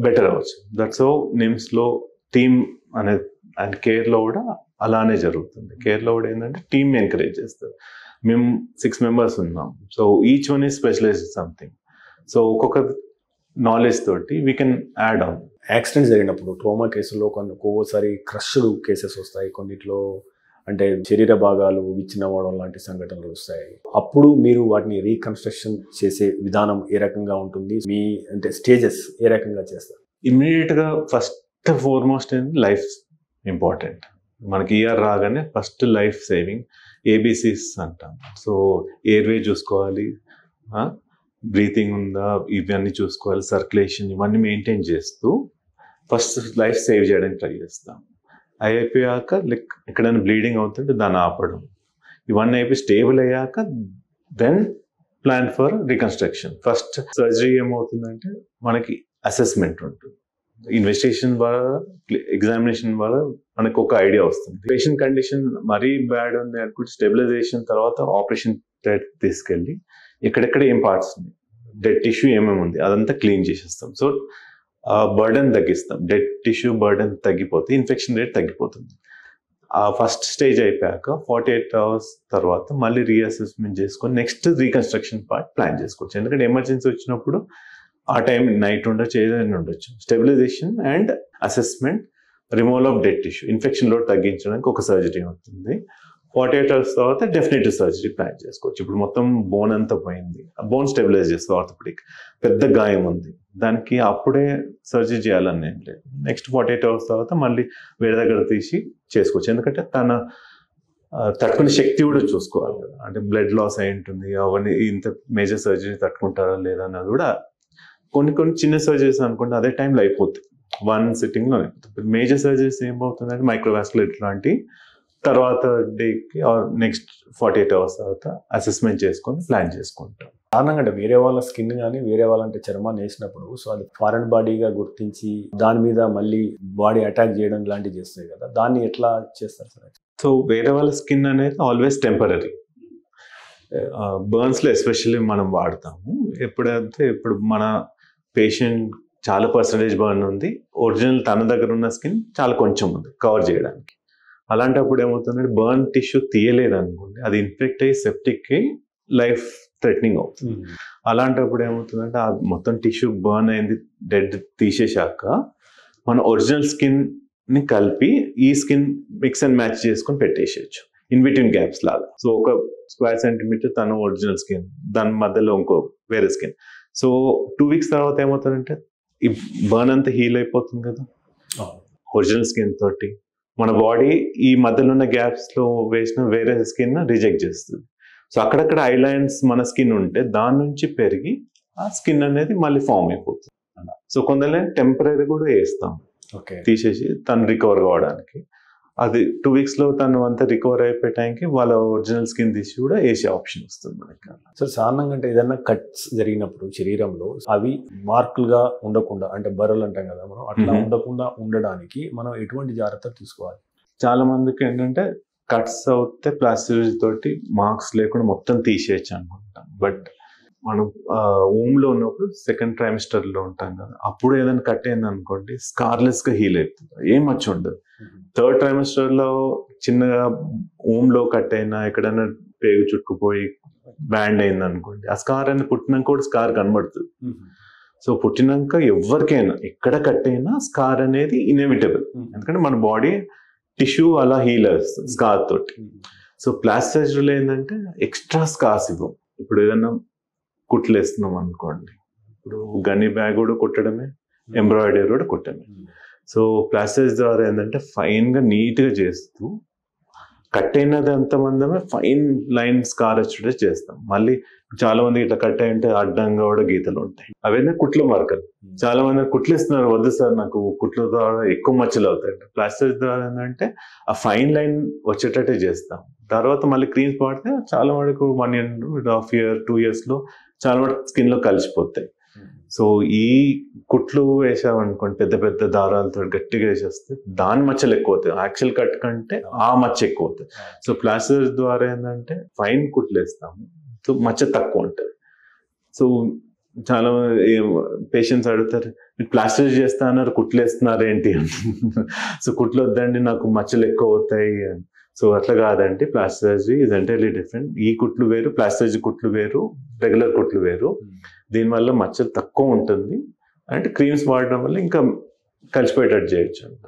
బెటర్ అవ్వచ్చు. దట్స్ హౌ నిమ్స్లో టీమ్ అనేది అండ్ కేర్లో కూడా అలానే జరుగుతుంది. కేర్లో కూడా ఏంటంటే టీమ్ ఎంకరేజ్ చేస్తారు. మేము 6 members ఉన్నాం. So each one is specialised something. So ఒక్కొక్క నాలెడ్జ్ తోటి we can add on. Accident జరిగినప్పుడు ట్రోమా కేసుల్లో ఒక్కోసారి క్రష్డ్ కేసెస్ వస్తాయి. కొన్నిట్లో అంటే శరీర భాగాలు విచ్ఛిన్నమవడం లాంటి సంఘటనలు వస్తాయి. అప్పుడు మీరు వాటిని రీకన్స్ట్రక్షన్ చేసే విధానం ఏ రకంగా ఉంటుంది? మీ అంటే స్టేజెస్ ఏ రకంగా చేస్తారు? ఇమ్మీడియట్గా ఫస్ట్ ఫార్మోస్ట్ లైఫ్ ఇంపార్టెంట్. మనకి రాగానే ఫస్ట్ లైఫ్ సేవింగ్ ABCs అంటాం. సో ఎయిర్వే చూసుకోవాలి, బ్రీతింగ్ ఉందా, ఇవన్నీ చూసుకోవాలి, సర్క్యులేషన్ ఇవన్నీ మెయింటైన్ చేస్తూ ఫస్ట్ లైఫ్ సేవ్ చేయడానికి ట్రై చేస్తాం. అయిపోయాక ఎక్కడైనా బ్లీడింగ్ అవుతుంటే దాన్ని ఆపడం, ఇవన్నీ అయిపోయి స్టేబుల్ అయ్యాక then plan for reconstruction. First surgery ఏమవుతుందంటే మనకి అసెస్మెంట్ ఉంటుంది. ఇన్వెస్టిగేషన్ ద్వారా ఎగ్జామినేషన్ ద్వారా మనకు ఒక ఐడియా వస్తుంది. పేషెంట్ కండిషన్ మరీ బ్యాడ్ ఉంది అనుకుంటే స్టెబిలైజేషన్ తర్వాత ఆపరేషన్ తీసుకెళ్ళి ఎక్కడెక్కడ ఏం పార్ట్స్ ఉన్నాయి, డెడ్ టిష్యూ ఏమేమి ఉంది అదంతా క్లీన్ చేసేస్తాం. సో బర్డన్ తగ్గిస్తాం. డెడ్ టిష్యూ బర్డన్ తగ్గిపోతే ఇన్ఫెక్షన్ రేట్ తగ్గిపోతుంది. ఆ ఫస్ట్ స్టేజ్ అయిపోయాక 48 hours తర్వాత మళ్ళీ రీఅసెస్మెంట్ చేసుకొని నెక్స్ట్ రీకన్స్ట్రక్షన్ పార్ట్ ప్లాన్ చేసుకోవచ్చు. ఎందుకంటే ఎమర్జెన్సీ వచ్చినప్పుడు ఆ టైం నైట్ ఉండొచ్చు, ఏదైనా ఉండొచ్చు. Stabilisation and assessment, removal of dead tissue, infection load తగ్గించడానికి ఒక సర్జరీ అవుతుంది. 48 hours తర్వాత డెఫినెటివ్ సర్జరీ ప్లాన్ చేసుకోవచ్చు. ఇప్పుడు మొత్తం బోన్ అంతా పోయింది, బోన్ స్టెబిలైజ్ చేస్తుంది. ఆర్థోపెడిక్ పెద్ద గాయం ఉంది, దానికి అప్పుడే సర్జరీ చేయాలని ఏం లేదు. నెక్స్ట్ 48 hours తర్వాత మళ్ళీ వేరే దగ్గర తీసి చేసుకోవచ్చు. ఎందుకంటే తన తట్టుకునే శక్తి కూడా చూసుకోవాలి కదా. అంటే బ్లడ్ లాస్ అయి ఉంటుంది, అవన్నీ ఇంత మేజర్ సర్జరీ తట్టుకుంటారా లేదా అన్నది కూడా. కొన్ని చిన్న సర్జరీస్ అనుకుంటే అదే టైంలో అయిపోతుంది, 1 sittingలో అయిపోతుంది. మేజర్ సర్జరీస్ ఏమవుతుందంటే మైక్రోవాస్కులర్ ఇట్లాంటి తర్వాత డేకి నెక్స్ట్ 48 hours తర్వాత అసెస్మెంట్ చేసుకొని ప్లాన్ చేసుకుంటాం. కారణంగా అంటే వేరే వాళ్ళ స్కిన్ కానీ వేరే వాళ్ళంటే చర్మాన్ని వేసినప్పుడు సో అది ఫారెన్ బాడీగా గుర్తించి దాని మీద మళ్ళీ బాడీ అటాక్ చేయడం లాంటివి చేస్తాయి కదా, దాన్ని ఎట్లా చేస్తారు సార్? సో వేరే వాళ్ళ స్కిన్ అనేది ఆల్వేస్ టెంపరీ. బర్న్స్లో ఎస్పెషల్లీ మనం వాడతాము. ఎప్పుడైతే ఇప్పుడు మన పేషెంట్ చాలా పర్సంటేజ్ బర్న్ ఉంది, ఒరిజినల్ తన దగ్గర ఉన్న స్కిన్ చాలా కొంచెం ఉంది కవర్ చేయడానికి. అలాంటప్పుడు ఏమవుతుందంటే బర్న్ టిష్యూ తీయలేదు అనుకోండి, అది ఇన్ఫెక్ట్ అయ్యి సెప్టిక్ అయ్యి లైఫ్ థ్రెటనింగ్ అవుతుంది. అలాంటప్పుడు ఏమవుతుందంటే ఆ మొత్తం టిష్యూ బర్న్ అయింది, డెడ్ తీసేశాక మన ఒరిజినల్ స్కిన్ని కలిపి ఈ స్కిన్ మిక్స్ అండ్ మ్యాచ్ చేసుకొని పెట్టేసేయచ్చు ఇన్ బిట్వీన్ గ్యాప్స్ లాగా. సో ఒక స్క్వేర్ సెంటీమీటర్ తన ఒరిజినల్ స్కిన్, దాని మధ్యలో ఇంకో వేరే స్కిన్. సో 2 weeks తర్వాత ఏమవుతుందంటే ఈ బర్న్ అంతా హీల్ అయిపోతుంది కదా ఒరిజినల్ స్కిన్ తోటి. మన బాడీ ఈ మధ్యలో ఉన్న గ్యాప్స్లో వేసిన వేరే స్కిన్ రిజెక్ట్ చేస్తుంది. సో అక్కడక్కడ ఐలైన్స్ మన స్కిన్ ఉంటే దాని నుంచి పెరిగి ఆ స్కిన్ అనేది మళ్ళీ ఫామ్ అయిపోతుంది. సో కొందరు టెంపరీ కూడా వేస్తాం తీసేసి తను రికవర్ కావడానికి. అది 2 weeks లో తను అంతా రికవర్ అయిపోయే టైంకి వాళ్ళ ఒరిజినల్ స్కిన్ తీసి కూడా వేసే ఆప్షన్ వస్తుంది మనకి. సార్ సాధారణంగా అంటే ఏదైనా కట్స్ జరిగినప్పుడు శరీరంలో అవి మార్కులుగా ఉండకుండా, అంటే బర్రలు అంటాం కదా మనం, అట్లా ఉండకుండా ఉండడానికి మనం ఎటువంటి జాగ్రత్తలు తీసుకోవాలి? చాలా మందికి ఏంటంటే కట్స్ అవుతే ప్లాస్టిక్ తోటి మార్క్స్ లేకుండా మొత్తం తీసేయచ్చు అనుకుంటాం. బట్ మనం లో ఉన్నప్పుడు సెకండ్ ట్రైమిస్టర్లో ఉంటాం కదా, అప్పుడు ఏదైనా కట్ అయింది అనుకోండి స్కార్లెస్గా హీల్ అవుతుంది, ఏం మచ్చ ఉండదు. థర్డ్ ట్రైమిస్టర్లో చిన్నగా లో కట్ అయినా ఎక్కడైనా పేగు చుట్టుకుపోయి బ్యాండ్ అయింది అనుకోండి, ఆ స్కార్ అనేది పుట్టినాక కూడా స్కార్ కనబడుతుంది. సో పుట్టినాక ఎవరికైనా ఎక్కడ కట్ అయినా స్కార్ అనేది ఇన్ఎవిటబుల్, ఎందుకంటే మన బాడీ టిష్యూ అలా హీల్ అవుతుంది స్కార్ తోటి. సో ప్లాస్టిక్ సర్జరీలో ఏంటంటే ఎక్స్ట్రా స్కార్స్ ఇవ్వం. ఇప్పుడు ఏదైనా కుట్లు వేస్తున్నాం అనుకోండి, ఇప్పుడు గని బ్యాగ్ కూడా కుట్టడమే, ఎంబ్రాయిడరీ కూడా కుట్టడమే. సో ప్లాస్టిక్ ద్వారా ఏంటంటే ఫైన్గా నీట్గా చేస్తూ కట్ అయినది అంతమందమే ఫైన్ లైన్ స్కార్ వచ్చేటట్టు చేస్తాం. మళ్ళీ చాలా మంది ఇట్లా కట్ అయింటే అడ్డంగా కూడా గీతలు ఉంటాయి, అవన్నీ కుట్ల మార్కలు. చాలా మంది కుట్లు ఇస్తున్నారు, వద్దు సార్ నాకు కుట్ల ద్వారా ఎక్కువ మచ్చలు అవుతాయి. ప్లాస్టిక్ ద్వారా ఏంటంటే ఆ ఫైన్ లైన్ వచ్చేటట్టే చేస్తాం. తర్వాత మళ్ళీ క్రీమ్స్ వాడితే చాలా వరకు 1.5 year 2 yearsలో చాలా వరకు స్కిన్లో కలిసిపోతాయి. సో ఈ కుట్లు వేసామనుకోండి పెద్ద పెద్ద దారాలతో గట్టిగా వేసేస్తే దాని మచ్చలు ఎక్కువ అవుతాయి, యాక్చువల్ కట్ కంటే ఆ మచ్చ ఎక్కువ అవుతాయి. సో ప్లాస్టర్ ద్వారా ఏంటంటే ఫైన్ కుట్లు వేస్తాము, సో మచ్చ తక్కువ ఉంటుంది. సో చాలా పేషెంట్స్ అడుగుతారు, మీరు ప్లాస్టర్ చేస్తా అన్నారు కుట్లు వేస్తున్నారు ఏంటి అని. సో కుట్లు వద్దండి నాకు మచ్చలు ఎక్కువ అవుతాయి అని. సో అట్లా కాదండి, plastic surgery is entirely different. ఈ కుట్లు వేరు, ప్లాస్టిక్ సర్జరీ కుట్లు వేరు, రెగ్యులర్ కుట్లు వేరు. దీనివల్ల మచ్చలు తక్కువ ఉంటుంది, అంటే క్రీమ్స్ వాడడం వల్ల ఇంకా కలిసిపోయేటట్టు చేయొచ్చు అంట.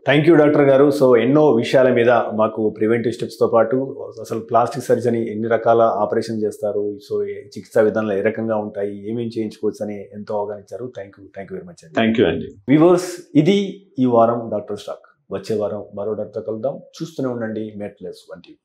థ్యాంక్ యూ డాక్టర్ గారు. సో ఎన్నో విషయాల మీద మాకు ప్రివెంటివ్ స్టెప్స్తో పాటు అసలు ప్లాస్టిక్ సర్జరీ ఎన్ని రకాల ఆపరేషన్ చేస్తారు, సో చికిత్సా విధానాలు ఏ రకంగా ఉంటాయి, ఏమేమి చేయించుకోవచ్చు అని ఎంతో అవగాహన ఇచ్చారు. థ్యాంక్ యూ వెరీ మచ్ అండి. థ్యాంక్ యూ అండి. వ్యూవర్స్, ఇది ఈ వారం డాక్టర్ స్టాక్. వచ్చే వారం మరో డాక్టర్ కలుద్దాం. చూస్తూనే ఉండండి మెట్ ప్లస్ 1 TV.